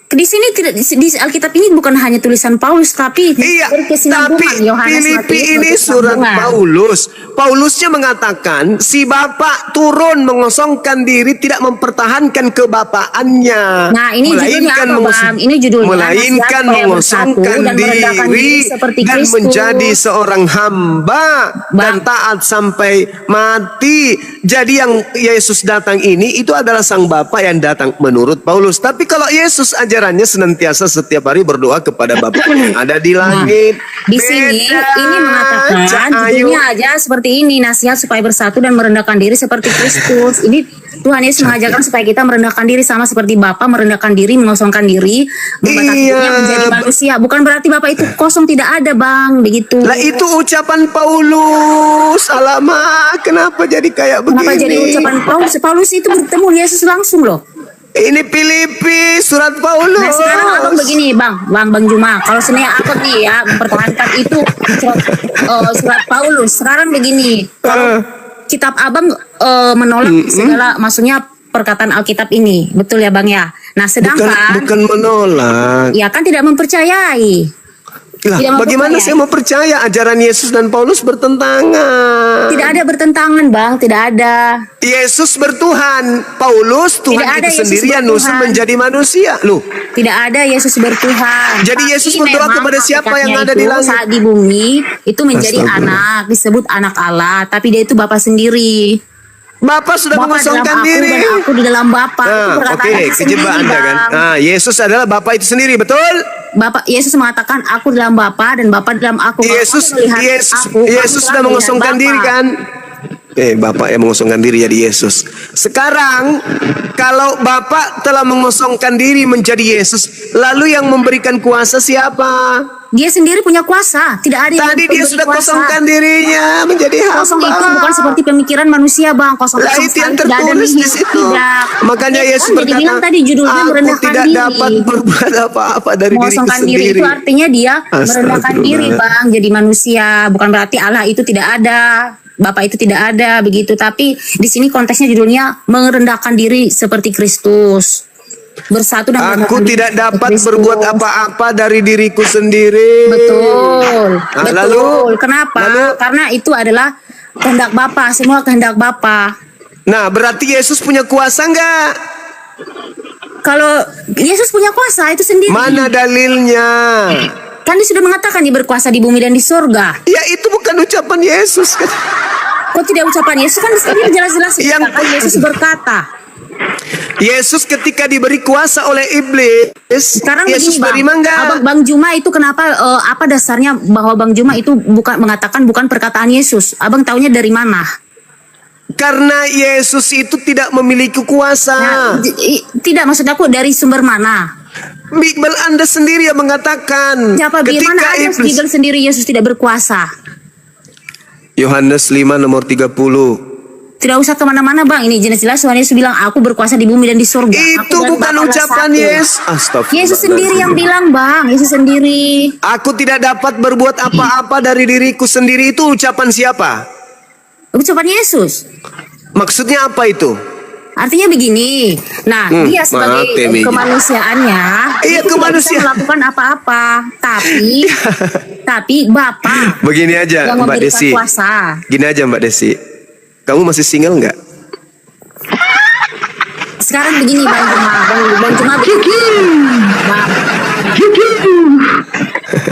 Di sini tidak di Alkitab ini bukan hanya tulisan Paulus tapi Iya, berkesinambungan. tapi Yohanes, Filipi Matius, ini surat berkesinambungan. Paulus. Paulusnya mengatakan si Bapa turun mengosongkan diri, tidak mempertahankan kebapaannya. Nah, ini judulnya apa, Bang? Ini judulnya melainkan Nasihat Supaya mengosongkan Bersatu dan merendahkan diri diri seperti dan Kristus. menjadi seorang hamba dan taat sampai mati. Jadi yang Yesus datang ini itu adalah sang Bapa yang datang menurut Paulus. Tapi kalau Yesus ajarannya senantiasa setiap hari berdoa kepada Bapa yang ada di langit. Di sini ini mengatakan judulnya aja seperti ini, nasihat supaya bersatu dan merendahkan diri seperti Kristus. Ini Tuhan Yesus mengajarkan supaya kita merendahkan diri sama seperti Bapa merendahkan diri, mengosongkan diri, membatasi dirinya menjadi manusia. Bukan berarti Bapa itu kosong, tidak ada, Bang, begitu. Lah itu ucapan Paulus. Alamak, kenapa jadi kayak begini? Kenapa jadi ucapan Paulus? Paulus itu bertemu Yesus langsung loh. Ini Filipi, surat Paulus. Nah sekarang abang begini Bang Juma, kalau sebenarnya aku nih ya mempertahankan itu surat Paulus. Sekarang begini, kalau kitab abang menolak segala, maksudnya perkataan Alkitab ini, betul ya Bang ya. Nah sedangkan bukan menolak. ya kan tidak mempercayai. Lah, Tidak bagaimana mempercayai. saya mau percaya ajaran Yesus dan Paulus bertentangan? Tidak ada bertentangan Bang, tidak ada. Yesus bertuhan, Paulus Tuhan Tidak ada itu Yesus sendiri yang bertuhan. nusul menjadi manusia. Loh, Tidak ada Yesus bertuhan. Jadi Tapi Yesus berdoa memang kepada siapa yang hakikatnya ada di itu langit? Saat di bumi itu menjadi Astagfirullah. anak, disebut anak Allah, tapi dia itu Bapa sendiri. Bapa sudah Bapa dalam mengosongkan aku diri. dan aku di dalam Bapa. Itu Nah, perkataan oke, Yesus kejebak sendiri, Anda kan. Bang. Nah, Yesus adalah Bapa itu sendiri, betul? Bapak Yesus mengatakan aku dalam Bapa dan Bapa dalam aku. Kalau Yesus kamu melihat Yesus aku, kamu Yesus telah sudah melihat mengosongkan Bapa. diri kan? Bapak yang mengosongkan diri jadi Yesus. Sekarang kalau Bapak telah mengosongkan diri menjadi Yesus, lalu yang memberikan kuasa siapa? Dia sendiri punya kuasa. Tidak ada yang Tadi dia memberi sudah kuasa. kosongkan dirinya menjadi hamba. Kosong itu bukan seperti pemikiran manusia, Bang. Kosong Lah kosong itu yang sekali, tidak ada tertulis di nihil, situ. tidak. Makanya Kan Yesus jadi berkata, bilang tadi judulnya aku merendahkan tidak diri. dapat berbuat apa-apa dari diriku Mengosongkan diri sendiri. itu artinya dia merendahkan diri, Astagfirullah. Bang, jadi manusia. Bukan berarti Allah itu tidak ada, Bapak itu tidak ada, begitu. Tapi di sini konteksnya judulnya merendahkan diri seperti Kristus. Bersatu dan Aku merendahkan diri tidak seperti dapat Kristus. berbuat apa-apa dari diriku sendiri. Betul, Nah, betul. lalu? Kenapa? Lalu? Karena itu adalah kehendak Bapa, semua kehendak Bapa. Nah, berarti Yesus punya kuasa enggak? Kalau Yesus punya kuasa itu sendiri. Mana dalilnya? Kan dia sudah mengatakan dia berkuasa di bumi dan di surga. Ya itu bukan ucapan Yesus kan? Kok tidak ucapan Yesus? Kan di sini jelas-jelas Yang- dikatakan Yesus berkata. Yesus ketika diberi kuasa oleh iblis, Sekarang Yesus begini, Bang. terima enggak? Bang Juma itu kenapa apa dasarnya bahwa Bang Juma itu bukan mengatakan bukan perkataan Yesus? Abang taunya dari mana? Karena Yesus itu tidak memiliki kuasa. Nah, tidak, maksud aku dari sumber mana? Bible Anda sendiri yang mengatakan Siapa ketika mana ada iblis Bible sendiri Yesus tidak berkuasa? Yohanes 5 nomor 30. Tidak usah kemana-mana Bang, ini jelas-jelas Tuhan Yesus bilang aku berkuasa di bumi dan di surga. Itu Aku dan bukan Bapa adalah ucapan satu. Yesus. Astagfirullah. Yesus sendiri yang bilang Bang, Yesus sendiri. Aku tidak dapat berbuat apa-apa dari diriku sendiri, itu ucapan siapa? Ucapan Yesus. Maksudnya apa itu? Artinya begini. Nah, dia sebagai maaf, Temi. kemanusiaannya Iya, dia tidak bisa kemanusiaan. melakukan apa-apa. Tapi Bapa Begini aja yang Mbak memberikan Desi. kuasa. Gini aja Mbak Desi. Kamu masih single nggak? Sekarang begini Bang Juma begini.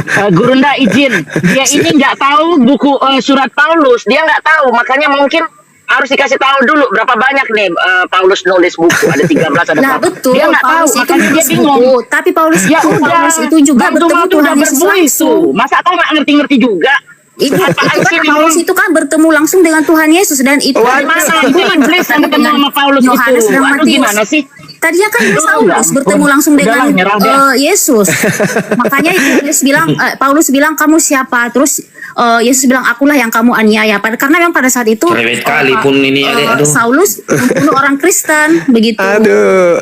Bang, Gurunda izin, dia ini nggak tahu buku surat Paulus, dia nggak tahu, makanya mungkin harus dikasih tahu dulu berapa banyak nih Paulus nulis buku, ada 13 ada Nah berapa. betul, Dia nggak tahu, Paulus itu makanya dia nulis bingung. buku. Tapi Paulus Ya udah, Paulus itu juga Bang bertemu Juma tuh Tuhan udah Yesus berbuih langsung. tuh. Masa kau nggak ngerti-ngerti juga? Itu Apaan kan sih ini, Paulus Bang? itu kan bertemu langsung dengan Tuhan Yesus dan itu Waduh. adalah Mana? satu Gue iblis yang ketemu sama Paulus Yohanes itu. dan Aduh, Matius. gimana sih? Tadinya kan Udah, Saulus bertemu langsung udahlah, dengan nyerah deh. Yesus. Makanya Paulus bilang kamu siapa? Terus Yesus bilang akulah yang kamu aniaya. Karena memang pada saat itu Cerewet kali pun ini, aduh. Saulus membunuh orang Kristen begitu. Aduh,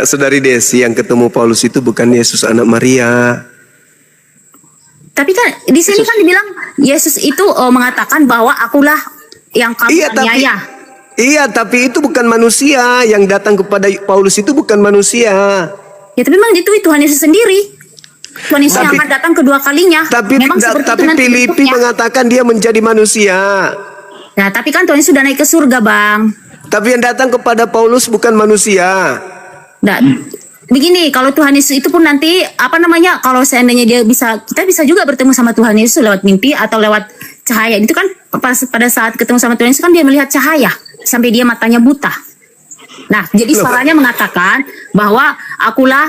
saudari Desi, yang ketemu Paulus itu bukan Yesus anak Maria. Tapi kan di sini kan dibilang Yesus itu mengatakan bahwa akulah yang kamu aniaya. Tapi itu bukan manusia yang datang kepada Paulus, itu bukan manusia. Ya tapi memang itu Tuhan Yesus sendiri. Tuhan Yesus yang Tapi- akan datang kedua kalinya. Tapi memang seperti itu nanti Filipi bentuknya. mengatakan dia menjadi manusia. Nah tapi kan Tuhan Yesus sudah naik ke surga Bang. Tapi yang datang kepada Paulus bukan manusia. Dan begini, kalau Tuhan Yesus itu pun nanti kalau seandainya dia kita bisa juga bertemu sama Tuhan Yesus lewat mimpi atau lewat cahaya. Itu kan pada saat ketemu sama Tuhan Yesus kan dia melihat cahaya sampai dia matanya buta. Nah, jadi suaranya mengatakan bahwa akulah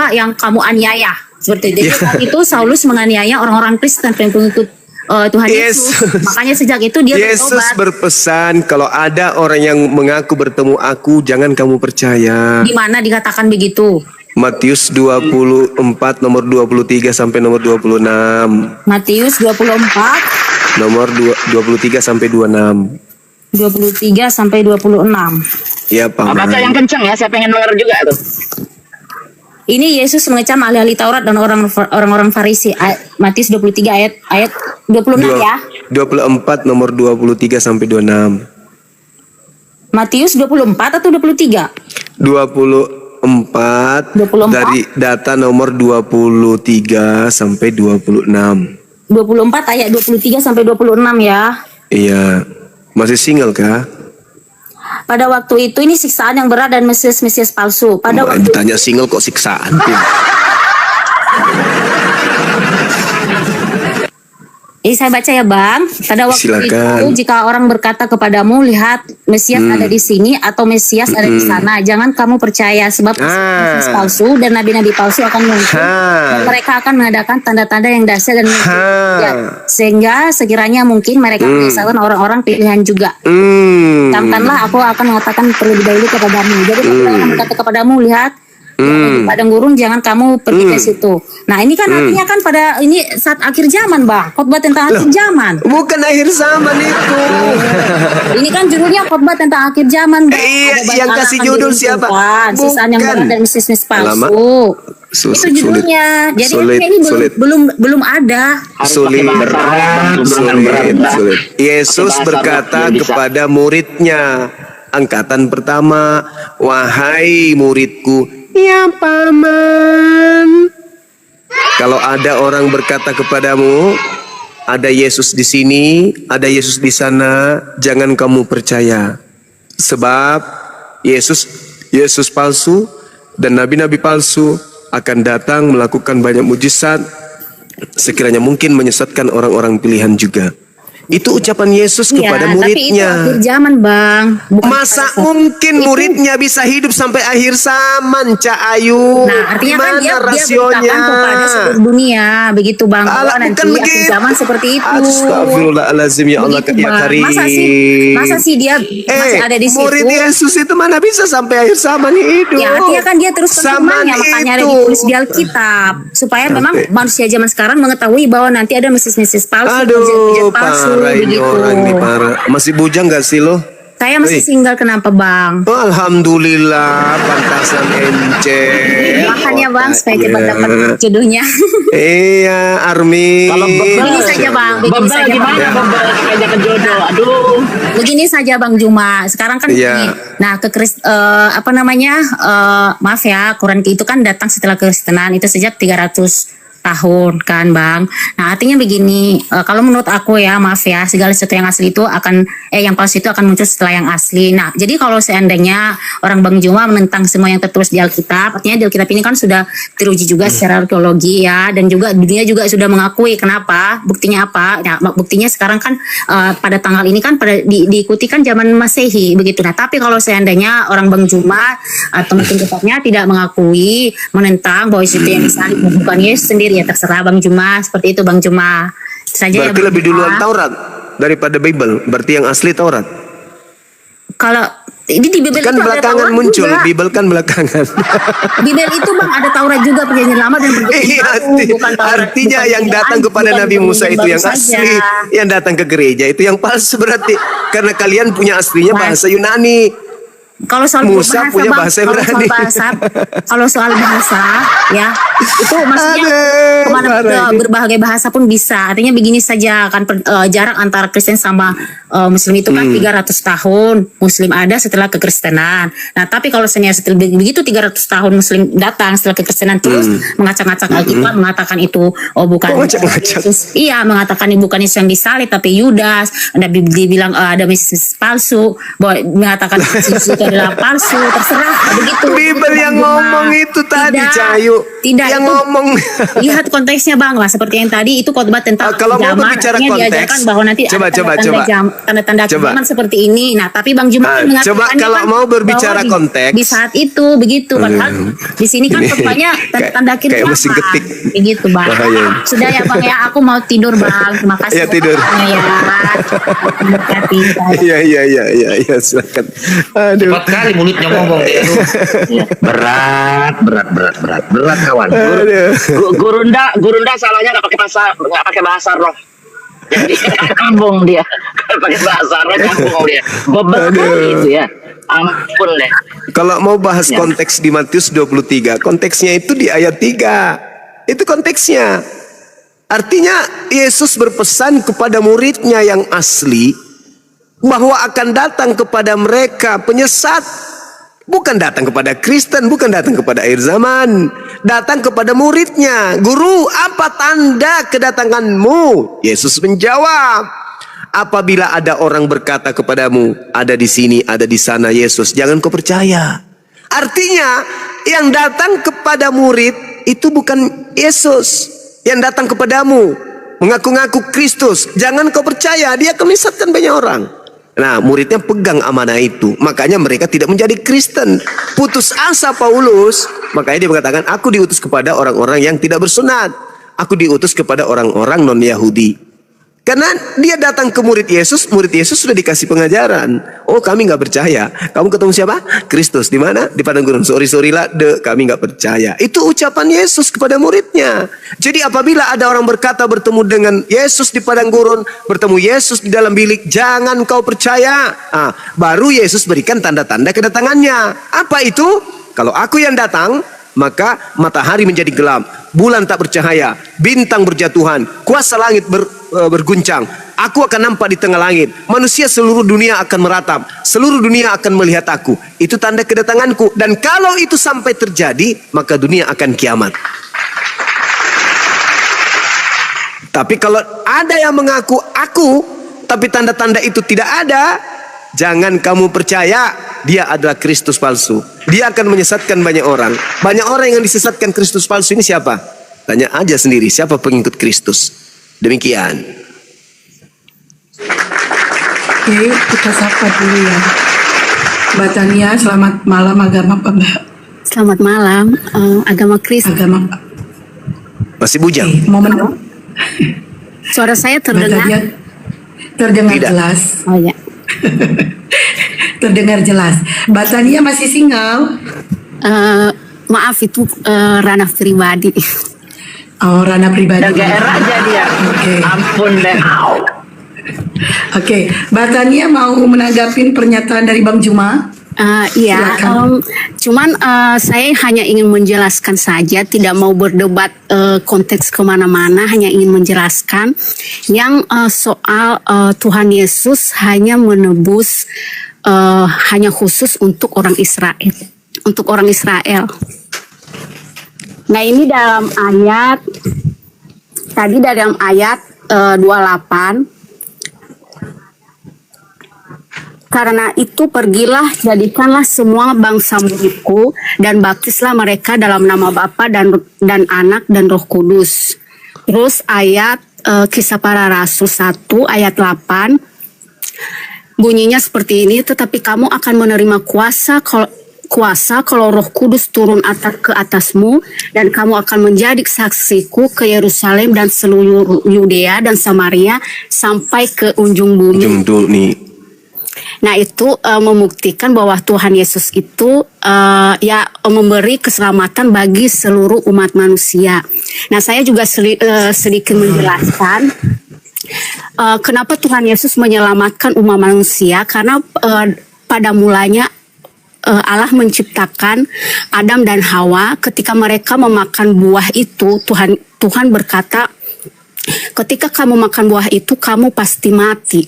yang kamu aniaya. Seperti itu. Jadi saat itu Saulus menganiaya orang-orang Kristen pengikut Tuhan Yesus. Makanya sejak itu dia Yesus bertobat. berpesan, kalau ada orang yang mengaku bertemu aku, jangan kamu percaya. Di mana dikatakan begitu? Matius 24 nomor 23 sampai nomor 26. Matius 24 Nomor 23 sampai 26. 23 sampai 26. Ya, Pak. Baca yang kenceng ya, saya pengen denger juga tuh. Ini Yesus mengecam ahli-ahli Taurat dan orang-orang Farisi. Matius 23 ayat 26 ya. 24 nomor 23 sampai 26. Matius 24 atau 23? 24 24. dari data nomor 23 sampai 26. 24 ayat 23 sampai 26 ya. Iya. Masih single kah? Pada waktu itu ini siksaan yang berat dan Mesias palsu. Pada waktu Ditanya single kok siksaan. saya baca ya Bang. Pada waktu Silakan. itu jika orang berkata kepadamu, lihat Mesias ada di sini atau Mesias ada di sana, jangan kamu percaya sebab Mesias palsu dan nabi-nabi palsu akan muncul dan mereka akan mengadakan tanda-tanda yang dahsyat dan mengejutkan. Sehingga sekiranya mungkin mereka menyesatkan orang-orang pilihan juga. Camkanlah aku akan mengatakan terlebih dahulu kepadamu. Jadi kalau orang berkata kepadamu, lihat di padang gurun, jangan kamu pergi ke situ. Nah ini kan artinya kan pada ini saat akhir zaman Bang, khotbah tentang akhir zaman. Bukan akhir zaman itu. Ini kan judulnya khotbah tentang akhir zaman Bang. Iya, Ada banyak yang anak kasih akan judul diruntuhkan, siapa? sisaan yang Bukan. berat dan Mesias Alamak. palsu. Sulit, Itu judulnya. Jadi sulit, ini sulit. belum ada. Sulit, sulit. Yesus Pakai bahasa berkata biar bisa. kepada muridnya, angkatan pertama, wahai muridku, ya paman. Kalau ada orang berkata kepadamu, ada Yesus di sini, ada Yesus di sana, jangan kamu percaya. Sebab Yesus palsu dan nabi-nabi palsu akan datang melakukan banyak mujizat, sekiranya mungkin menyesatkan orang-orang pilihan juga. Itu ucapan Yesus kepada Tapi itu muridnya. akhir zaman Bang. Bukan Masa pada saat- mungkin itu- muridnya bisa hidup sampai akhir zaman, Cak Ayu? Nah, artinya kan Gimana dia rasionya? beritakan kepada seluruh dunia, begitu Bang. Alah, Bahwa nanti bukan akhir begitu. zaman seperti itu. Astagfirullahaladzim, ya Allah, Begitu, ya Bang. Karim. Masa sih dia masih ada di situ? Murid Yesus itu mana bisa sampai akhir zaman hidup? Ya artinya kan dia terus Zaman penerbangannya, makanya ada itu. ditulis di Alkitab supaya memang manusia zaman sekarang mengetahui bahwa nanti ada Mesias palsu, Aduh, mujizat palsu, parah ini begitu. orang nih, parah. Masih bujang gak sih lo? Saya masih Wih. single, kenapa Bang? Oh, alhamdulillah, pantasan ence. Makanya Bang, supaya cepat Iya. dapat jodohnya. Iya, Army. Kalau bebel, Begini saja Bang, begini bebel saja gimana Bang. bebel ngajak ke jodoh? Aduh. Begini saja Bang Juma. Sekarang kan Iya. begini. Nah, maaf ya, Quran itu kan datang setelah Kekristenan itu sejak 300 tahun kan Bang. Nah, artinya begini, kalau menurut aku ya, maaf ya, segala sesuatu yang asli itu akan yang palsu itu akan muncul setelah yang asli. Nah, jadi kalau seandainya orang Bang Juma menentang semua yang tertulis di Alkitab, artinya di Alkitab ini kan sudah teruji juga secara arkeologi ya, dan juga dunia juga sudah mengakui. Kenapa? Buktinya apa? Nah, buktinya sekarang kan pada tanggal ini kan diikuti kan zaman Masehi begitu. Nah, tapi kalau seandainya orang Bang Juma atau mungkin kitabnya tidak mengakui, menentang bahwa itu yang disalib bukan Yesus sendiri, ya terserah Bang Juma, seperti itu Bang Juma. Saja ya, Berarti Bang lebih Juma. duluan Taurat daripada Bible. Berarti yang asli Taurat. Kalau ini di Bible Kan itu ada belakangan Taurat muncul, juga. Bible kan belakangan. Bible itu Bang ada Taurat juga, perjanjian lama dan perjanjian Iya, baru, bukan Taurat. artinya bukan yang Quran, datang kepada bukan Nabi Musa perjanjian itu baru yang saja. asli, yang datang ke gereja itu yang palsu berarti. Karena kalian punya aslinya bahasa Yunani. Kalau soal Musa bahasa, punya Bang, bahasa kalau soal Ibrani. kalau soal bahasa ya itu maksudnya Aduh, kemana parah ini. berbagai bahasa pun bisa. Artinya begini saja kan, jarak antara Kristen sama Muslim itu kan 300 tahun. Muslim ada setelah kekristenan. Nah, tapi kalau sebenarnya setelah begitu 300 tahun Muslim datang setelah kekristenan terus mengacak-acak Alkitab mengatakan itu bukan Oh, ngacak-ngacak. Yesus. Iya, mengatakan ini bukan Yesus yang disalib tapi Yudas. Ada dibilang ada Mesias palsu, bahwa mengatakan Yesus itu adalah palsu, terserah begitu. Bible yang ngomong itu tadi, Cahayu. Tidak, Yang itu ngomong. lihat konteksnya Bang lah, seperti yang tadi itu khotbah tentang Kalau mau zaman, berbicara artinya konteks, diajarkan bahwa nanti coba, ada coba. tanda-tanda Coba. zaman seperti ini. Nah, tapi Bang Juma Ah, mengatakannya coba kalau kan mau berbicara bahwa konteks. di saat itu begitu, padahal di sini kan Ini khotbahnya tanda-tanda kayak kiamat. mesin ketik. Begitu Bang. Bahaya. Sudah ya Bang ya, aku mau tidur Bang. Terima kasih. Ya, tidur. Ya. Berkati. Iya, silakan. Aduh. 4 kali mulutnya ngomong dia. Aduh. Iya. Berat kawan. Aduh. Gurunda salahnya nggak pakai bahasa roh. Jadi kambung dia, pakai bahasa roh kambung dia. Bebel gitu ya. Ampun deh. Kalau mau bahas Ya. konteks di Matius 23, konteksnya itu di ayat 3. Itu konteksnya. Artinya Yesus berpesan kepada muridnya yang asli bahwa akan datang kepada mereka penyesat. Bukan datang kepada Kristen, bukan datang kepada akhir zaman. Datang kepada muridnya. Guru, apa tanda kedatanganmu? Yesus menjawab, apabila ada orang berkata kepadamu, ada di sini, ada di sana Yesus, jangan kau percaya. Artinya, yang datang kepada murid itu bukan Yesus. Yang datang kepadamu, mengaku-ngaku Kristus, jangan kau percaya, dia akan menyesatkan banyak orang. Nah, muridnya pegang amanah itu. Makanya mereka tidak menjadi Kristen. Putus asa Paulus. Makanya dia mengatakan, aku diutus kepada orang-orang yang tidak bersunat. Aku diutus kepada orang-orang non-Yahudi. Karena dia datang ke murid Yesus sudah dikasih pengajaran. Oh, kami nggak percaya. Kamu ketemu siapa? Kristus. Di mana? Di padang gurun. Sorry lah, kami nggak percaya. Itu ucapan Yesus kepada muridnya. Jadi apabila ada orang berkata bertemu dengan Yesus di padang gurun, bertemu Yesus di dalam bilik, jangan kau percaya. Baru Yesus berikan tanda-tanda kedatangannya. Apa itu? Kalau aku yang datang, maka matahari menjadi gelap, bulan tak bercahaya, bintang berjatuhan, kuasa langit berguncang. Aku akan nampak di tengah langit. Manusia seluruh dunia akan meratap, seluruh dunia akan melihat aku. Itu tanda kedatanganku. Dan kalau itu sampai terjadi, maka dunia akan kiamat. Tapi kalau ada yang mengaku aku, tapi tanda-tanda itu tidak ada, jangan kamu percaya, dia adalah Kristus palsu. Dia akan menyesatkan banyak orang. Banyak orang yang disesatkan Kristus palsu ini siapa? Tanya aja sendiri, siapa pengikut Kristus? Demikian. Oke, kita sapa dulu ya. Mbak Tania, selamat malam. Agama apa Mbak? Selamat malam, agama Kristen. Agama. Masih bujang? Momen Suara saya Mbak terdengar. Tania terdengar Tidak. jelas. Oh ya. Terdengar jelas. Mbak Tania masih single? Maaf itu ranah pribadi. Oh, ranah pribadi. Jaga era aja dia. Oke. Ampun deh. Oke, Mbak Tania mau menanggapi pernyataan dari Bang Juma? Iya, Silakan. cuman saya hanya ingin menjelaskan saja, tidak mau berdebat konteks kemana-mana, hanya ingin menjelaskan yang soal Tuhan Yesus hanya menebus hanya khusus untuk orang Israel, untuk orang Israel. Nah ini dalam ayat tadi dalam ayat 28. Karena itu pergilah, jadikanlah semua bangsa muridku dan baptislah mereka dalam nama Bapa dan Anak dan Roh Kudus. Terus ayat Kisah Para Rasul 1 ayat 8 bunyinya seperti ini, tetapi kamu akan menerima kuasa kalau Roh Kudus turun ke atasmu, dan kamu akan menjadi saksiku ke Yerusalem dan seluruh Yudea dan Samaria sampai ke ujung bumi. Ujung dunia. Nah itu membuktikan bahwa Tuhan Yesus itu memberi keselamatan bagi seluruh umat manusia. Nah saya juga sedikit menjelaskan kenapa Tuhan Yesus menyelamatkan umat manusia, karena pada mulanya Allah menciptakan Adam dan Hawa. Ketika mereka memakan buah itu, Tuhan berkata, ketika kamu makan buah itu kamu pasti mati.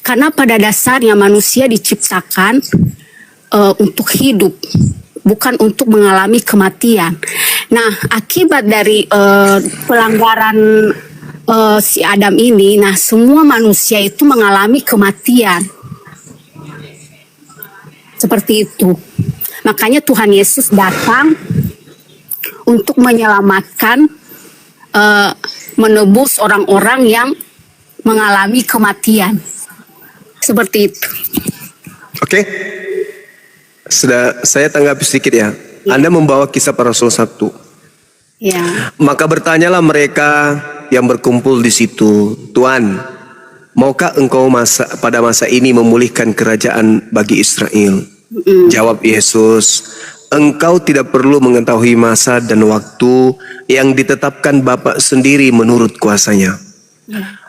Karena pada dasarnya manusia diciptakan untuk hidup, bukan untuk mengalami kematian. Nah, akibat dari pelanggaran si Adam ini, nah semua manusia itu mengalami kematian. Seperti itu. Makanya Tuhan Yesus datang untuk menyelamatkan, menebus orang-orang yang mengalami kematian. Seperti itu. Oke. Sudah saya tanggapi sedikit ya. Anda membawa Kisah Para Rasul 1. Ya. Maka bertanyalah mereka yang berkumpul di situ, Tuhan, maukah engkau pada masa ini memulihkan kerajaan bagi Israel? Jawab Yesus, engkau tidak perlu mengetahui masa dan waktu yang ditetapkan Bapa sendiri menurut kuasanya.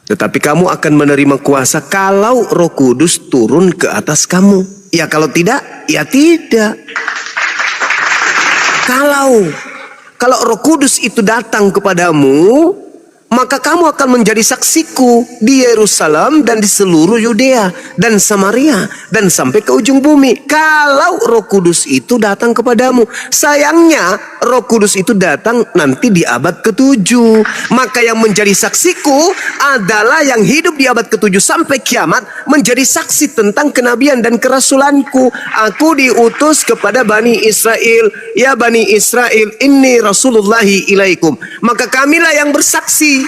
Tetapi kamu akan menerima kuasa kalau Roh Kudus turun ke atas kamu. Ya kalau tidak, ya tidak. Kalau Roh Kudus itu datang kepadamu, maka kamu akan menjadi saksiku di Yerusalem dan di seluruh Yudea dan Samaria dan sampai ke ujung bumi. Kalau Roh Kudus itu datang kepadamu. Sayangnya Roh Kudus itu datang nanti di abad ke-7. Maka yang menjadi saksiku adalah yang hidup di abad ke-7 sampai kiamat, menjadi saksi tentang kenabian dan kerasulanku. Aku diutus kepada Bani Israel. Ya Bani Israel, inni Rasulullahi ilaikum. Maka kamilah yang bersaksi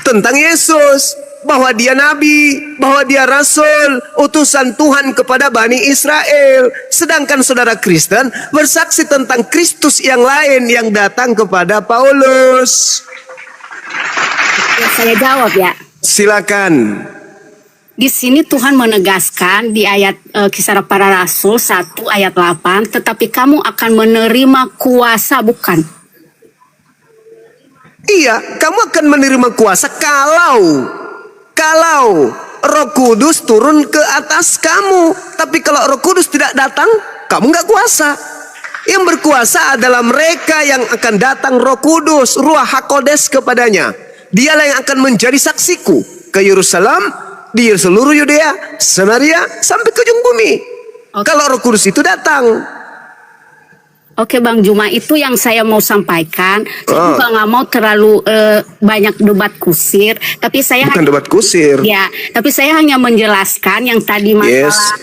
tentang Yesus, bahwa dia nabi, bahwa dia rasul, utusan Tuhan kepada Bani Israel. Sedangkan saudara Kristen bersaksi tentang Kristus yang lain yang datang kepada Paulus. Saya jawab ya. Silakan. Di sini Tuhan menegaskan di ayat Kisah Para Rasul 1 ayat 8, tetapi kamu akan menerima kuasa, bukan? Iya, kamu akan menerima kuasa kalau Roh Kudus turun ke atas kamu. Tapi kalau Roh Kudus tidak datang, kamu nggak kuasa. Yang berkuasa adalah mereka yang akan datang Roh Kudus, Ruach HaKodes kepadanya. Dialah yang akan menjadi saksiku ke Yerusalem, di seluruh Yudea, Samaria, sampai ke ujung bumi. Kalau Roh Kudus itu datang. Oke Bang Juma, itu yang saya mau sampaikan. Saya juga nggak mau terlalu banyak debat kusir, tapi saya Bukan debat kusir. Ya, tapi saya hanya menjelaskan yang tadi masalah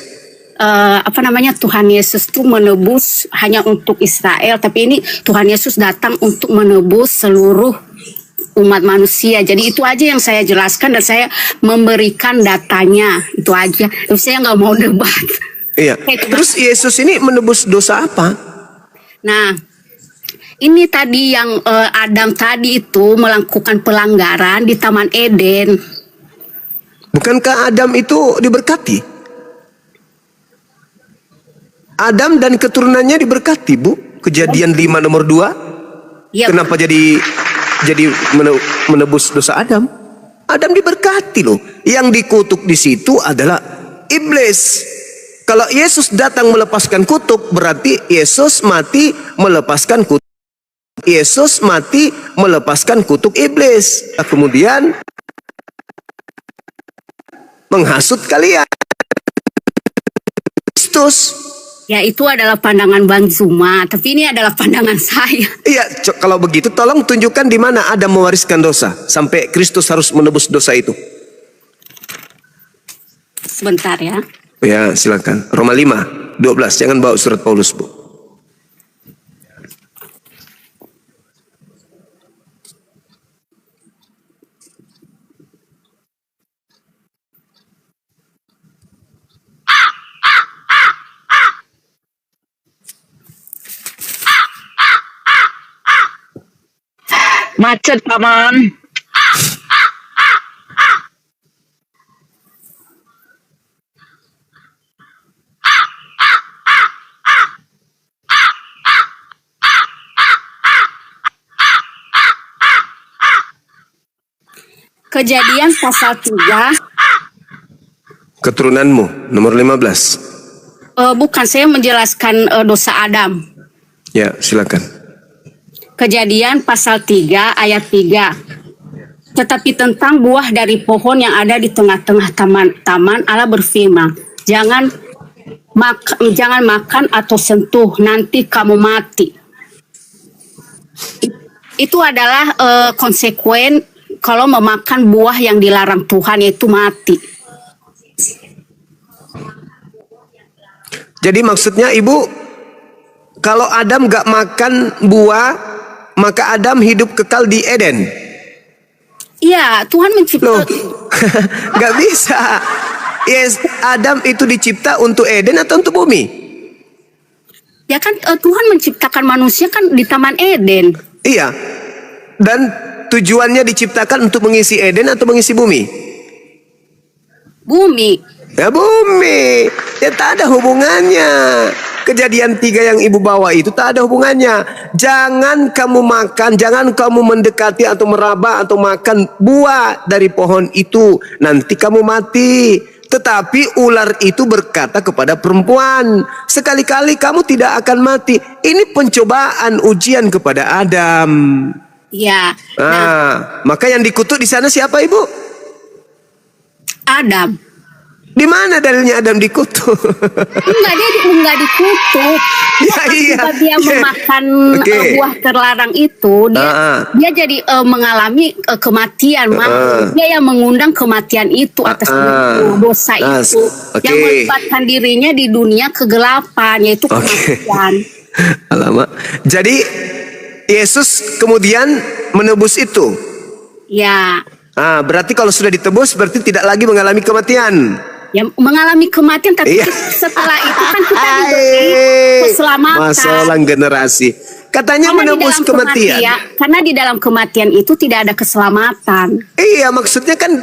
Tuhan Yesus itu menebus hanya untuk Israel, tapi ini Tuhan Yesus datang untuk menebus seluruh umat manusia. Jadi itu aja yang saya jelaskan dan saya memberikan datanya, itu aja. Terus saya nggak mau debat. Iya. Terus Yesus ini menebus dosa apa? Nah, ini tadi yang Adam tadi itu melakukan pelanggaran di Taman Eden. Bukankah Adam itu diberkati? Adam dan keturunannya diberkati, Bu. Kejadian 5 nomor 2. Ya, Kenapa jadi menebus dosa Adam? Adam diberkati loh. Yang dikutuk di situ adalah iblis. Kalau Yesus datang melepaskan kutuk, berarti Yesus mati melepaskan kutuk. Yesus mati melepaskan kutuk iblis. Kemudian menghasut kalian. Kristus. Ya itu adalah pandangan Bang Zuma, tapi ini adalah pandangan saya. Iya, kalau begitu tolong tunjukkan di mana Adam mewariskan dosa sampai Kristus harus menebus dosa itu. Sebentar ya. Ya, silakan. Roma 5:12. Jangan bawa surat Paulus, Bu. Macet, Paman. Kejadian pasal 3. Keturunanmu nomor 15. Bukan, saya menjelaskan dosa Adam. Ya, silakan. Kejadian pasal 3 ayat 3. Tetapi tentang buah dari pohon yang ada di tengah-tengah taman, Allah berfirman, jangan makan atau sentuh, nanti kamu mati. Itu adalah konsekuen kalau memakan buah yang dilarang Tuhan, yaitu mati. Jadi maksudnya Ibu, kalau Adam gak makan buah, maka Adam hidup kekal di Eden. Iya, Tuhan Loh, menciptakan. gak bisa. Yes, Adam itu dicipta untuk Eden atau untuk bumi? Ya kan Tuhan menciptakan manusia kan di Taman Eden. Iya. Dan tujuannya diciptakan untuk mengisi Eden atau mengisi bumi? Bumi. Ya bumi. Ya tak ada hubungannya. Kejadian 3 yang Ibu bawa itu tak ada hubungannya. Jangan kamu makan, jangan kamu mendekati atau meraba atau makan buah dari pohon itu. Nanti kamu mati. Tetapi ular itu berkata kepada perempuan, sekali-kali kamu tidak akan mati. Ini pencobaan ujian kepada Adam. Ya. Maka yang dikutuk di sana siapa, Ibu? Adam. Di mana dalilnya Adam dikutuk? Enggak, dia enggak dikutuk. Ya, iya. Ketika dia memakan buah terlarang itu, dia jadi mengalami kematian. Dia yang mengundang kematian itu atas dosa itu. Yang melibatkan dirinya di dunia kegelapan, yaitu kematian. Alamak. Jadi Yesus kemudian menebus itu. Ya. Berarti kalau sudah ditebus berarti tidak lagi mengalami kematian. Ya, mengalami kematian, tapi setelah itu kan kita diberi keselamatan. Masalah generasi. Katanya karena menebus kematian. Karena di dalam kematian itu tidak ada keselamatan. Iya, maksudnya kan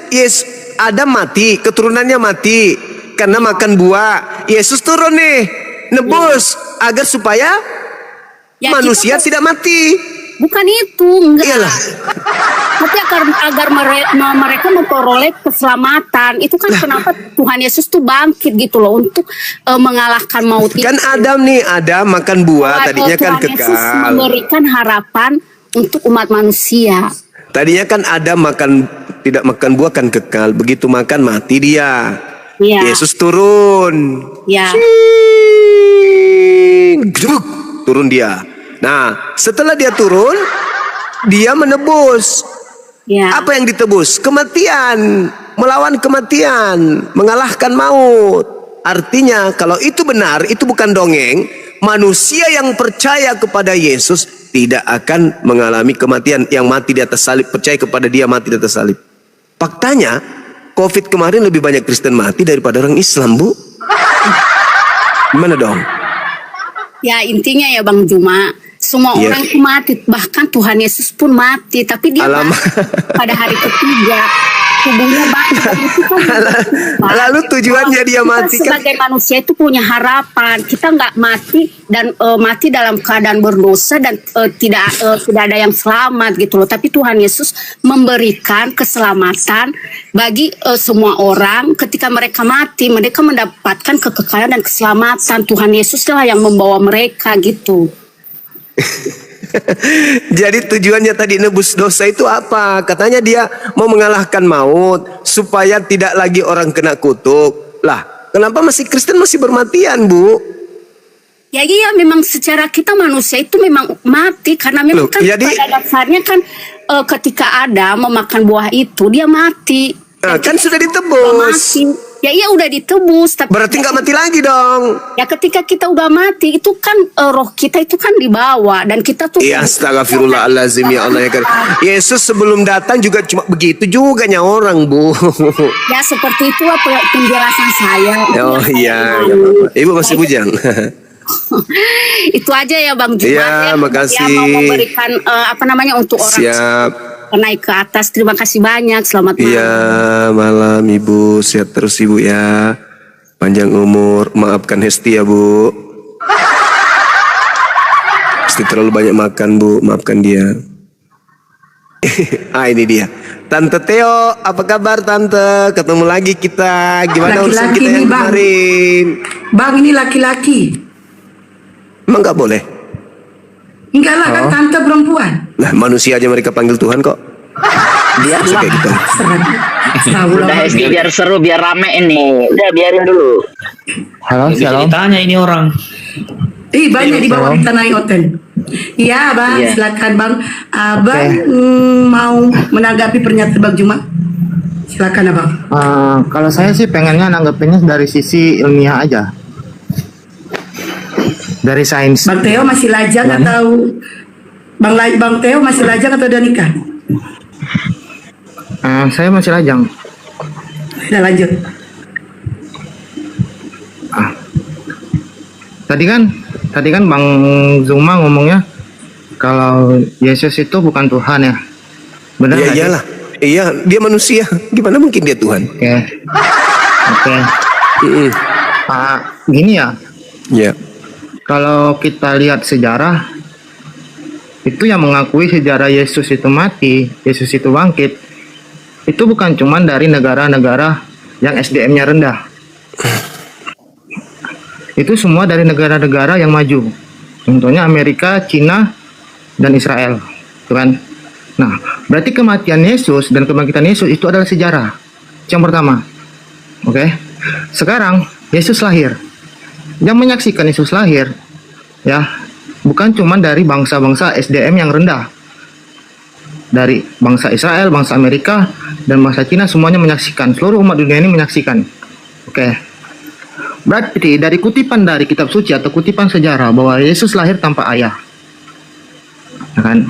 Adam mati, keturunannya mati karena makan buah. Yesus turun nih, nebus agar supaya manusia tidak mati. Bukan itu, enggak. Iyalah. Tapi agar mereka memperoleh keselamatan. Itu kan kenapa Tuhan Yesus tuh bangkit gitu loh, untuk mengalahkan maut. Kan Adam nih, Adam makan buah, tadinya kan Tuhan Yesus kekal. memberikan harapan untuk umat manusia. Tadinya kan Adam tidak makan buah kan kekal, begitu makan mati dia. Ya. Yesus turun. Ya. Turun dia. Nah, setelah dia turun, dia menebus. Ya. Apa yang ditebus? Kematian, melawan kematian, mengalahkan maut. Artinya kalau itu benar, itu bukan dongeng, manusia yang percaya kepada Yesus tidak akan mengalami kematian. Yang mati di atas salib, percaya kepada dia mati di atas salib. Faktanya, COVID kemarin lebih banyak Kristen mati daripada orang Islam, Bu. Gimana dong? Ya, intinya ya Bang Juma, semua orang itu mati, bahkan Tuhan Yesus pun mati, tapi dia mati pada hari ketiga. tubuhnya Bang. Itu kan Lalu tujuannya dia kita mati kan? sebagai manusia itu punya harapan. Kita nggak mati dan mati dalam keadaan berdosa dan tidak ada yang selamat gitu loh. Tapi Tuhan Yesus memberikan keselamatan bagi semua orang. Ketika mereka mati, mereka mendapatkan kekekalan dan keselamatan. Tuhan Yesus lah yang membawa mereka gitu. Jadi tujuannya tadi nebus dosa itu apa? Katanya dia mau mengalahkan maut supaya tidak lagi orang kena kutuk. Lah, kenapa masih Kristen masih bermatian, Bu? Ya iya, memang secara kita manusia itu memang mati karena memang Loh, kan jadi- pada dasarnya kan ketika Adam memakan buah itu dia mati. Nah, Dan kan kita sudah juga ditebus. mati. Ya iya udah ditebus, tapi Berarti nggak mati lagi dong. ya ketika kita udah mati itu kan roh kita itu kan dibawa dan kita tuh Ya astagfirullahaladzim ya Allah ya karim. Yesus sebelum datang juga cuma begitu juga nya orang, Bu. ya seperti itu penjelasan saya. Oh iya, nggak apa-apa. Ibu masih bujang. Itu aja ya Bang Jumat Iya, ya. makasih. Ya, mau memberikan untuk orang Siap. naik ke atas. Terima kasih banyak. Selamat malam. Iya, malam Ibu. Sehat terus Ibu ya. Panjang umur. Maafkan Hesti ya, Bu. Hesti terlalu banyak makan, Bu. Maafkan dia. Ini dia. Tante Theo, apa kabar Tante? Ketemu lagi kita. Gimana urusan Laki-laki kita yang nih, Bang. kemarin? Bang, ini laki-laki. Emang nggak boleh? Enggak lah, kan tante perempuan. Nah, manusia aja mereka panggil Tuhan kok. Biasa kayak gitu. Udah SD biar seru, biar rame ini. Udah biarin dulu. Halo, shalom. Ditanya ini orang. Banyak di bawah kita naik hotel. Iya Bang, Iya. silakan Bang. Abang mau menanggapi pernyataan Bang Juma? Silakan Abang. Kalau saya sih pengennya nanggepinnya dari sisi ilmiah aja. Dari sains. Bang Theo masih lajang atau Bang Theo masih lajang atau udah nikah? Saya masih lajang. Sudah lanjut. Tadi kan Bang Zuma ngomongnya kalau Yesus itu bukan Tuhan ya. Benar Ya nggak sih? iyalah. Iya, dia manusia. Gimana mungkin dia Tuhan? Oke. Mm-mm. Gini ya. Ya. Kalau kita lihat sejarah, itu yang mengakui sejarah Yesus itu mati, Yesus itu bangkit, itu bukan cuman dari negara-negara yang SDM-nya rendah. Itu semua dari negara-negara yang maju. Contohnya Amerika, Cina, dan Israel. Itu kan? Nah, berarti kematian Yesus dan kebangkitan Yesus itu adalah sejarah. Itu yang pertama. Oke. Sekarang Yesus lahir. Yang menyaksikan Yesus lahir ya bukan cuma dari bangsa-bangsa SDM yang rendah, dari bangsa Israel, bangsa Amerika, dan bangsa Cina, semuanya menyaksikan. Seluruh umat dunia ini menyaksikan. Oke. Berarti dari kutipan dari kitab suci atau kutipan sejarah bahwa Yesus lahir tanpa ayah, ya kan?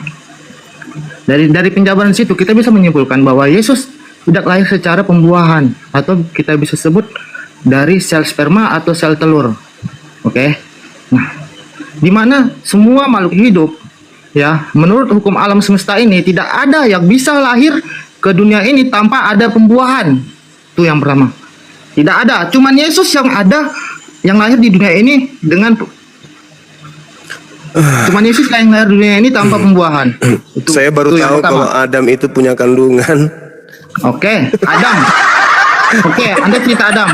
Dari penjabaran situ kita bisa menyimpulkan bahwa Yesus tidak lahir secara pembuahan, atau kita bisa sebut dari sel sperma atau sel telur. Oke. Nah, di mana semua makhluk hidup ya, menurut hukum alam semesta ini tidak ada yang bisa lahir ke dunia ini tanpa ada pembuahan. Itu yang pertama. Tidak ada, cuman Yesus yang ada yang lahir di dunia ini dengan cuman Yesus yang lahir di dunia ini tanpa pembuahan. Saya baru itu yang tahu pertama. kalau Adam itu punya kandungan. Oke, Adam. Oke, Anda cerita Adam.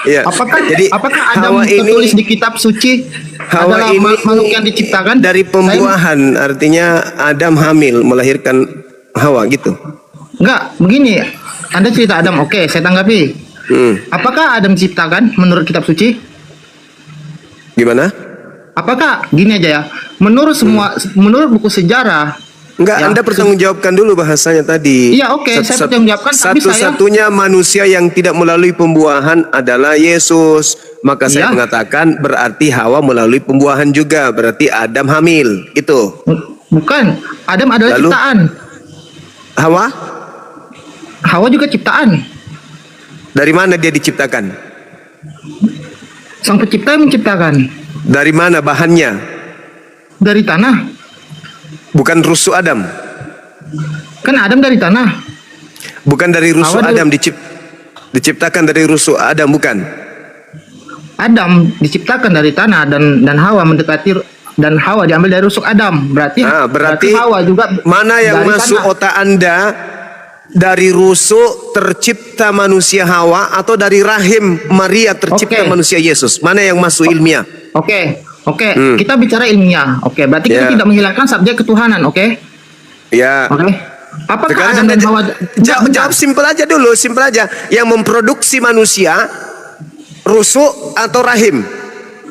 Iya. Apakah Adam Hawa tertulis ini di kitab suci Hawa adalah ini makhluk yang diciptakan dari pembuahan, artinya Adam hamil melahirkan Hawa gitu. Enggak, begini. Anda cerita Adam, oke, saya tanggapi. Apakah Adam diciptakan menurut kitab suci? Gimana? Apakah gini aja ya? Menurut buku sejarah. Enggak, ya, Anda pertanggungjawabkan dulu bahasanya tadi. Iya, oke, saya pertanggungjawabkan, tapi Satu-satunya manusia yang tidak melalui pembuahan adalah Yesus. Maka saya Iya. mengatakan berarti Hawa melalui pembuahan juga, berarti Adam hamil. Itu. Bukan, Adam adalah Lalu? ciptaan. Hawa juga ciptaan. Dari mana dia diciptakan? Sang pencipta yang menciptakan. Dari mana bahannya? Dari tanah. Bukan rusuk Adam. Kan Adam dari tanah. Bukan dari rusuk Hawa Adam diciptakan dari rusuk Adam, bukan? Adam diciptakan dari tanah dan Hawa mendekati dan Hawa diambil dari rusuk Adam. Berarti Hawa juga mana yang dari masuk tanah. otak Anda, dari rusuk tercipta manusia Hawa atau dari rahim Maria tercipta Oke. manusia Yesus? Mana yang masuk ilmiah? Oke, kita bicara ilmiah. Oke, berarti kita Ya. tidak menghilangkan subjek ketuhanan, oke? Ya. Oke. Apakah Sekarang Adam dan Anda Hawa jawab simpel aja dulu, simpel aja. Yang memproduksi manusia rusuk atau rahim?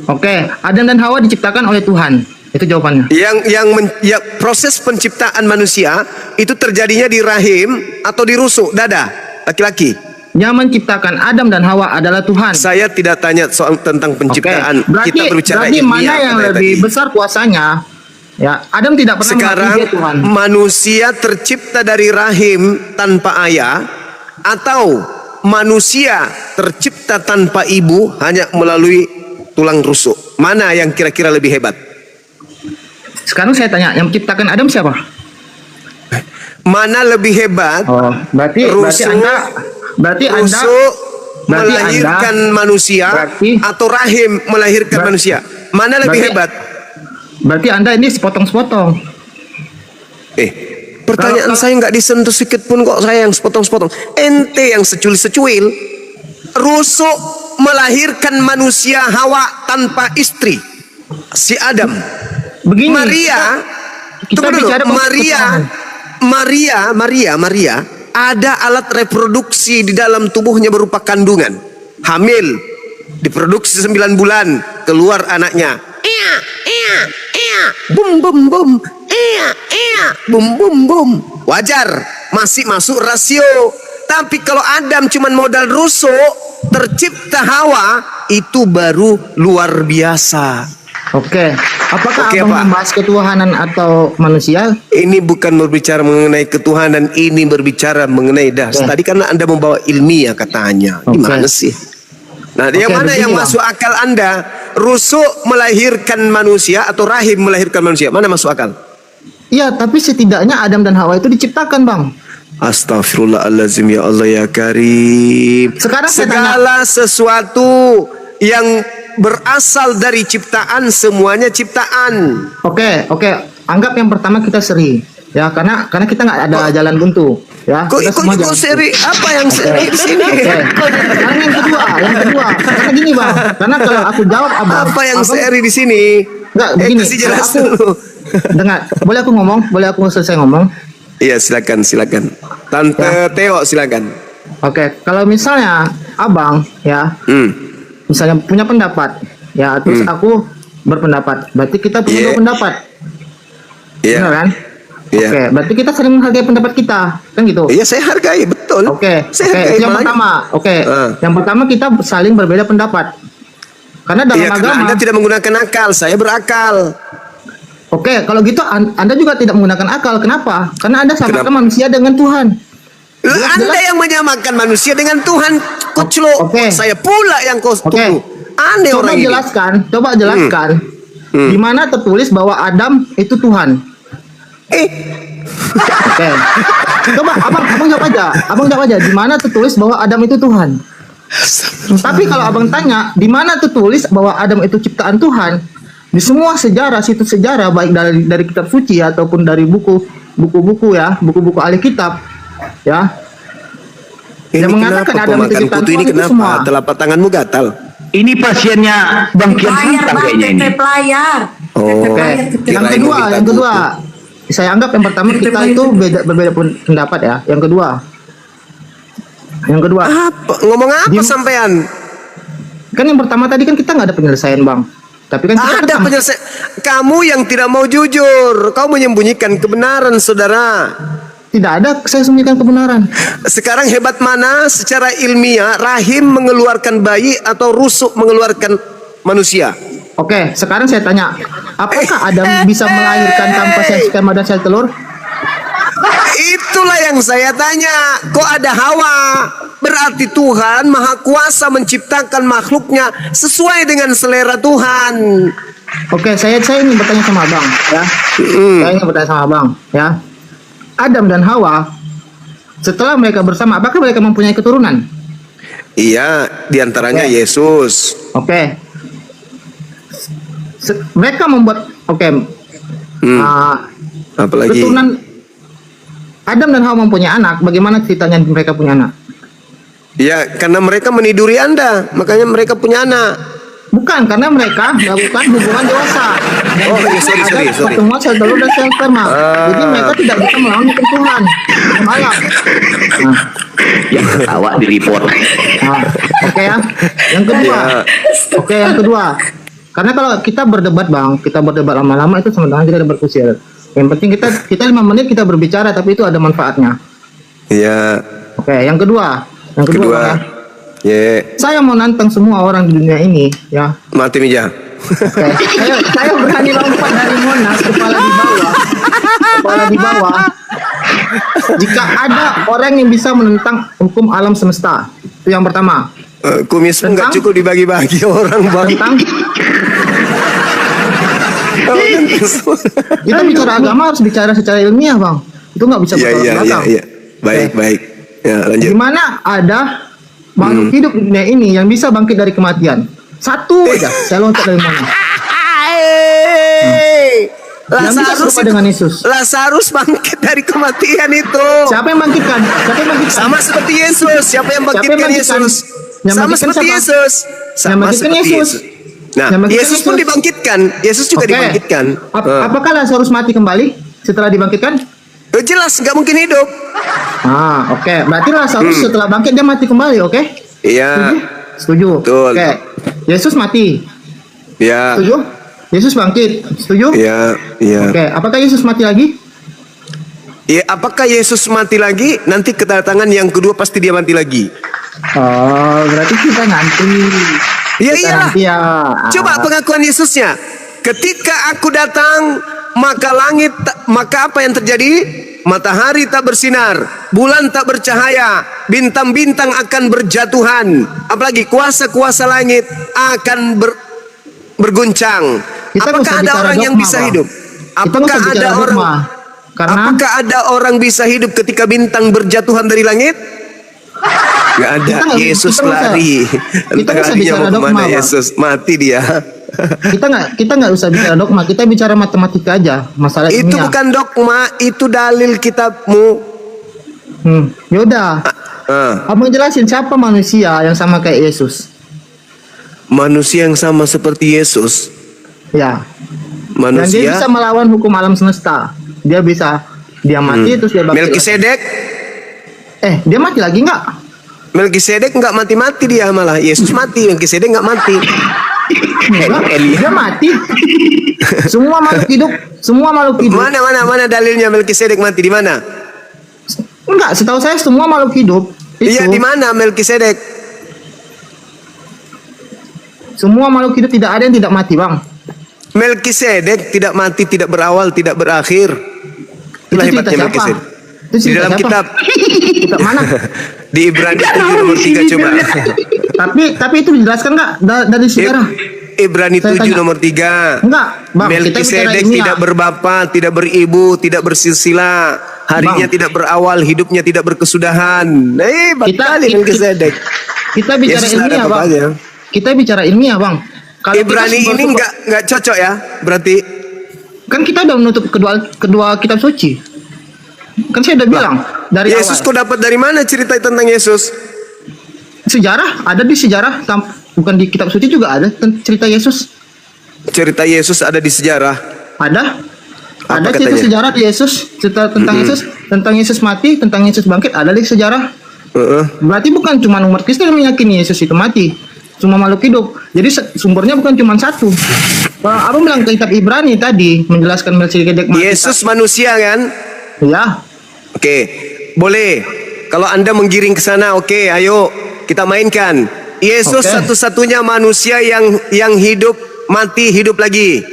Oke, Adam dan Hawa diciptakan oleh Tuhan. Itu jawabannya. Ya, proses penciptaan manusia itu terjadinya di rahim atau di rusuk dada laki-laki. Yang menciptakan Adam dan Hawa adalah Tuhan. Saya tidak tanya soal tentang penciptaan. Berarti, Kita berbicara berarti ilmiah, mana yang katanya lebih tadi. besar kuasanya? Ya, Adam tidak pernah Sekarang mengakui dia Tuhan. manusia tercipta dari rahim tanpa ayah, atau manusia tercipta tanpa ibu hanya melalui tulang rusuk. Mana yang kira-kira lebih hebat? Sekarang saya tanya, yang menciptakan Adam siapa? Mana lebih hebat? Oh, berarti Rusuk- Anda Rusuk berarti melahirkan manusia berarti- atau rahim melahirkan Ber- manusia? Mana lebih berarti- hebat? berarti Anda ini sepotong-sepotong. Pertanyaan Kalau- saya nggak disentuh sedikit pun kok, saya yang sepotong-sepotong. Ente yang secuil-secuil. Rusuk melahirkan manusia Hawa tanpa istri, si Adam. Begini. Maria, kita tunggu dulu. bicara Maria, ada alat reproduksi di dalam tubuhnya berupa kandungan. Hamil, diproduksi 9 bulan, keluar anaknya. Bum bum bum. Bum bum bum. Wajar, masih masuk rasio. Tapi kalau Adam cuman modal rusuk, tercipta Hawa, itu baru luar biasa. Oke. Apakah Oke, Abang Pak. membahas ketuhanan atau manusia? Ini bukan berbicara mengenai ketuhanan, ini berbicara mengenai das. Oke. Tadi kan Anda membawa ilmiah katanya. Oke. Gimana sih? Nah, yang mana begini, yang Bang. masuk akal Anda? Rusuk melahirkan manusia atau rahim melahirkan manusia? Mana masuk akal? Iya, tapi setidaknya Adam dan Hawa itu diciptakan, Bang. Astagfirullahaladzim, ya Allah ya Karim. Sekarang saya segala sesuatu yang berasal dari ciptaan, semuanya ciptaan. Oke. Anggap yang pertama kita seri. Ya, karena kita nggak ada jalan buntu. Ya, kita semua Kok jalan seri? Apa yang seri di sini? Oke. Sekarang yang kedua. Karena gini, Bang. Karena kalau aku jawab Abang. Apa yang Abang- seri di sini? Enggak, begini. Kasih Kalau jelas aku dulu. dengar, boleh aku ngomong? Boleh aku selesai ngomong? Iya, silakan. Tante Ya. Teo, silakan. Oke, kalau misalnya Abang ya, misalnya punya pendapat, ya terus aku berpendapat, berarti kita punya Iya. dua pendapat, Iya. benar kan? Iya. Oke, berarti kita saling menghargai pendapat kita, kan gitu? Iya, saya hargai, betul. Oke, Saya oke, hargai. itu yang makanya- pertama. Oke, Ah. yang pertama kita saling berbeda pendapat, karena dalam Iya, karena agama. Anda tidak menggunakan akal, saya berakal. Oke, kalau gitu Anda juga tidak menggunakan akal. Kenapa? Karena Anda samakan Kenapa? manusia dengan Tuhan. Anda yang menyamakan manusia dengan Tuhan, Kuclo. Oke. Saya pula yang kau Oke. tuduh. Aneh Coba orang ini. coba jelaskan. Di mana tertulis bahwa Adam itu Tuhan? Oke. Coba abang jawab aja. Di mana tertulis bahwa Adam itu Tuhan? Tapi kalau abang tanya, di mana tertulis bahwa Adam itu ciptaan Tuhan? Di semua sejarah, situs sejarah, baik dari kitab suci ataupun dari buku-buku ya, buku-buku ahli kitab, ya. Ini Yang mengatakan kenapa Adam itu pemakan ciptaan kutu ini Tuhan itu semua. kenapa? Telapak tanganmu gatal. Ini pasiennya Bang Kian Santang kayaknya ini. Pelayar. Oh. Oke, Kirain yang kedua, mau minta yang kedua. buku. Saya anggap yang pertama kita itu berbeda pendapat ya. Yang kedua. Apa? Ngomong apa Dia- sampean? Kan yang pertama tadi kan kita nggak ada penyelesaian, Bang. Tapi kan kita Ada penyelesaian. Kamu yang tidak mau jujur. Kau menyembunyikan kebenaran, saudara. tidak ada saya sembunyikan kebenaran. Sekarang hebat mana secara ilmiah rahim mengeluarkan bayi atau rusuk mengeluarkan manusia? Oke, sekarang saya tanya, apakah Adam bisa melahirkan tanpa sel sperma dan sel telur? Itulah yang saya tanya. Kok ada Hawa? Berarti Tuhan Maha Kuasa menciptakan makhluknya sesuai dengan selera Tuhan. Oke, saya ingin bertanya sama Abang, ya. Saya ingin bertanya sama Abang, ya. Adam dan Hawa setelah mereka bersama, apakah mereka mempunyai keturunan? Iya, diantaranya Oke. Yesus. Oke. Mereka membuat Apalagi? keturunan Adam dan Hawa mempunyai anak. Bagaimana ceritanya mereka punya anak? Ya, karena mereka meniduri Anda, makanya mereka punya anak. Bukan, karena mereka melakukan hubungan dewasa. Dan Oh, iya, sorry. pertemuan sel telur dan sel sperma. Jadi mereka tidak bisa melawan keturunan. Malah. Yang ketawa di report. Oke ya. Yang kedua. Ya. Oke, yang kedua. Karena kalau kita berdebat, Bang, kita berdebat lama-lama itu sementara kita ada berkusir. Yang penting kita 5 menit kita berbicara, tapi itu ada manfaatnya. Iya. Oke, yang kedua. Yang kedua. Bang, ya. Ya, Saya mau nantang semua orang di dunia ini, ya. mati meja. Oke. Saya berani lompat dari Monas, kepala di bawah. Jika ada orang yang bisa menentang hukum alam semesta, itu yang pertama. Kumis pun nggak Tentang? cukup dibagi-bagi orang, Bang. Tentang kita bicara agama harus bicara secara ilmiah, Bang. Itu nggak bisa Iya, bertolak belakang. iya. Baik, Oke. baik. Ya, lanjut. Di mana ada makhluk hidup di dunia ini yang bisa bangkit dari kematian? Satu aja, saya loncat dari mana? Yang bisa serupa dengan Yesus. Lazarus bangkit dari kematian itu. Siapa yang bangkitkan? Siapa yang bangkitkan? Sama seperti Yesus. Siapa yang bangkitkan bangkitkan? Yesus? Yang Sama bangkitkan seperti siapa? Yesus. Sama bangkitkan seperti Yesus. Yesus. Nah, Yang bangkitkan Yesus pun Yesus. dibangkitkan. Yesus juga Oke. dibangkitkan. Apakah Lazarus mati kembali setelah dibangkitkan? Jelas nggak mungkin hidup. Oke. Berarti Lazarus setelah bangkit dia mati kembali, oke? Iya. Setuju? Betul. Oke. Yesus mati. Iya. Setuju? Yesus bangkit. Setuju? Iya. Iya. Oke. Apakah Yesus mati lagi? Ya, apakah Yesus mati lagi? Nanti kedatangan yang kedua pasti dia mati lagi. Oh, berarti kita nanti. Ya Kita iyalah. nanti ya. Coba pengakuan Yesusnya. Ketika aku datang, maka apa yang terjadi? Matahari tak bersinar, bulan tak bercahaya, bintang-bintang akan berjatuhan, apalagi kuasa-kuasa langit akan berguncang. Kita nggak Apakah usah ada bicara orang yang dogma, bisa Bang. hidup? Kita nggak Apakah usah ada bicara orang? dogma. Karena Apakah ada orang bisa hidup ketika bintang berjatuhan dari langit? Gak ada. Kita nggak- Yesus kita nggak usah- lari. kita Entah nggak usah larinya bicara mau dogma, kemana Bang. Yesus. Mati dia. kita nggak usah bicara dogma, kita bicara matematika aja, masalah Itu ilmiah. bukan dogma, itu dalil kitabmu. Yaudah, Ah, abang jelasin siapa manusia yang sama kayak Yesus? manusia yang sama seperti Yesus. Ya, dan dia Manusia. bisa melawan hukum alam semesta. Dia mati terus dia bangkit. Melkisedek. Dia mati lagi nggak? Melkisedek nggak mati-mati dia malah. Yesus mati, Melkisedek nggak mati. Enggak, dia mati. Semua makhluk hidup. Mana dalilnya Melkisedek mati di mana? Enggak, setahu saya semua makhluk hidup itu. Iya, di mana Melkisedek? Semua makhluk hidup tidak ada yang tidak mati, Bang. Melkisedek tidak mati, tidak berawal, tidak berakhir. Itulah Itu cerita hebatnya siapa? Melkisedek. Itu Di cerita dalam siapa? kitab Kitab mana? di Ibrani 7 nomor 3 coba. tapi itu dijelaskan nggak dari sejarah? Ibrani Saya 7 tanya. nomor 3. Enggak, Bang. Kita bicara Melkisedek ilmiah. tidak berbapa, tidak beribu, tidak bersilsilah. Harinya Bang. tidak berawal, hidupnya tidak berkesudahan. Batalin Melkisedek. Kita bicara Yesus nggak ada ilmiah, Bang. apa-apanya. Kita bicara ilmiah, Bang. Kalau kita Ibrani sumber- ini nggak cocok ya, berarti. kan kita udah menutup kedua kitab suci. Kan saya udah bilang dari Yesus kau awal. dapat dari mana cerita tentang Yesus? Sejarah ada di sejarah, bukan di kitab suci juga ada cerita Yesus. Cerita Yesus ada di sejarah. Ada. Apa Ada cerita katanya? sejarah di Yesus, cerita tentang Yesus, tentang Yesus mati, tentang Yesus bangkit, ada di sejarah. Berarti bukan cuma umat Kristen yang meyakini Yesus itu mati, cuma makhluk hidup. Jadi sumbernya bukan cuma satu. Kalau Abang bilang ke kitab Ibrani tadi menjelaskan Melkisedek mati. Yesus manusia kan? Ya, Oke, boleh. Kalau Anda menggiring ke sana, oke, ayo kita mainkan. Yesus Oke. satu-satunya manusia yang hidup, mati, hidup lagi.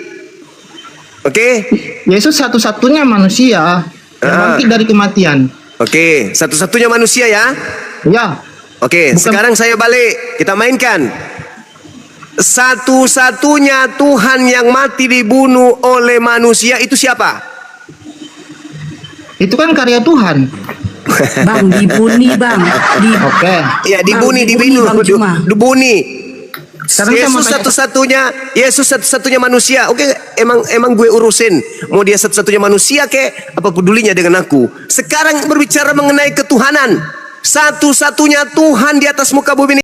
Oke? Yesus satu-satunya manusia yang bangkit dari kematian. Oke, satu-satunya manusia ya. Ya, Oke, Bukan- sekarang saya balik. Kita mainkan. Satu-satunya Tuhan yang mati dibunuh oleh manusia itu siapa? itu kan karya Tuhan. Bang, dibuni bang. Oke. Ya dibuni, Bang Juma. dibuni. Sekarang saya mau Yesus tanya- satu-satunya manusia. Oke, emang gue urusin. Mau dia satu-satunya manusia kek, apa pedulinya dengan aku? Sekarang berbicara mengenai ketuhanan. Satu-satunya Tuhan di atas muka bumi ini.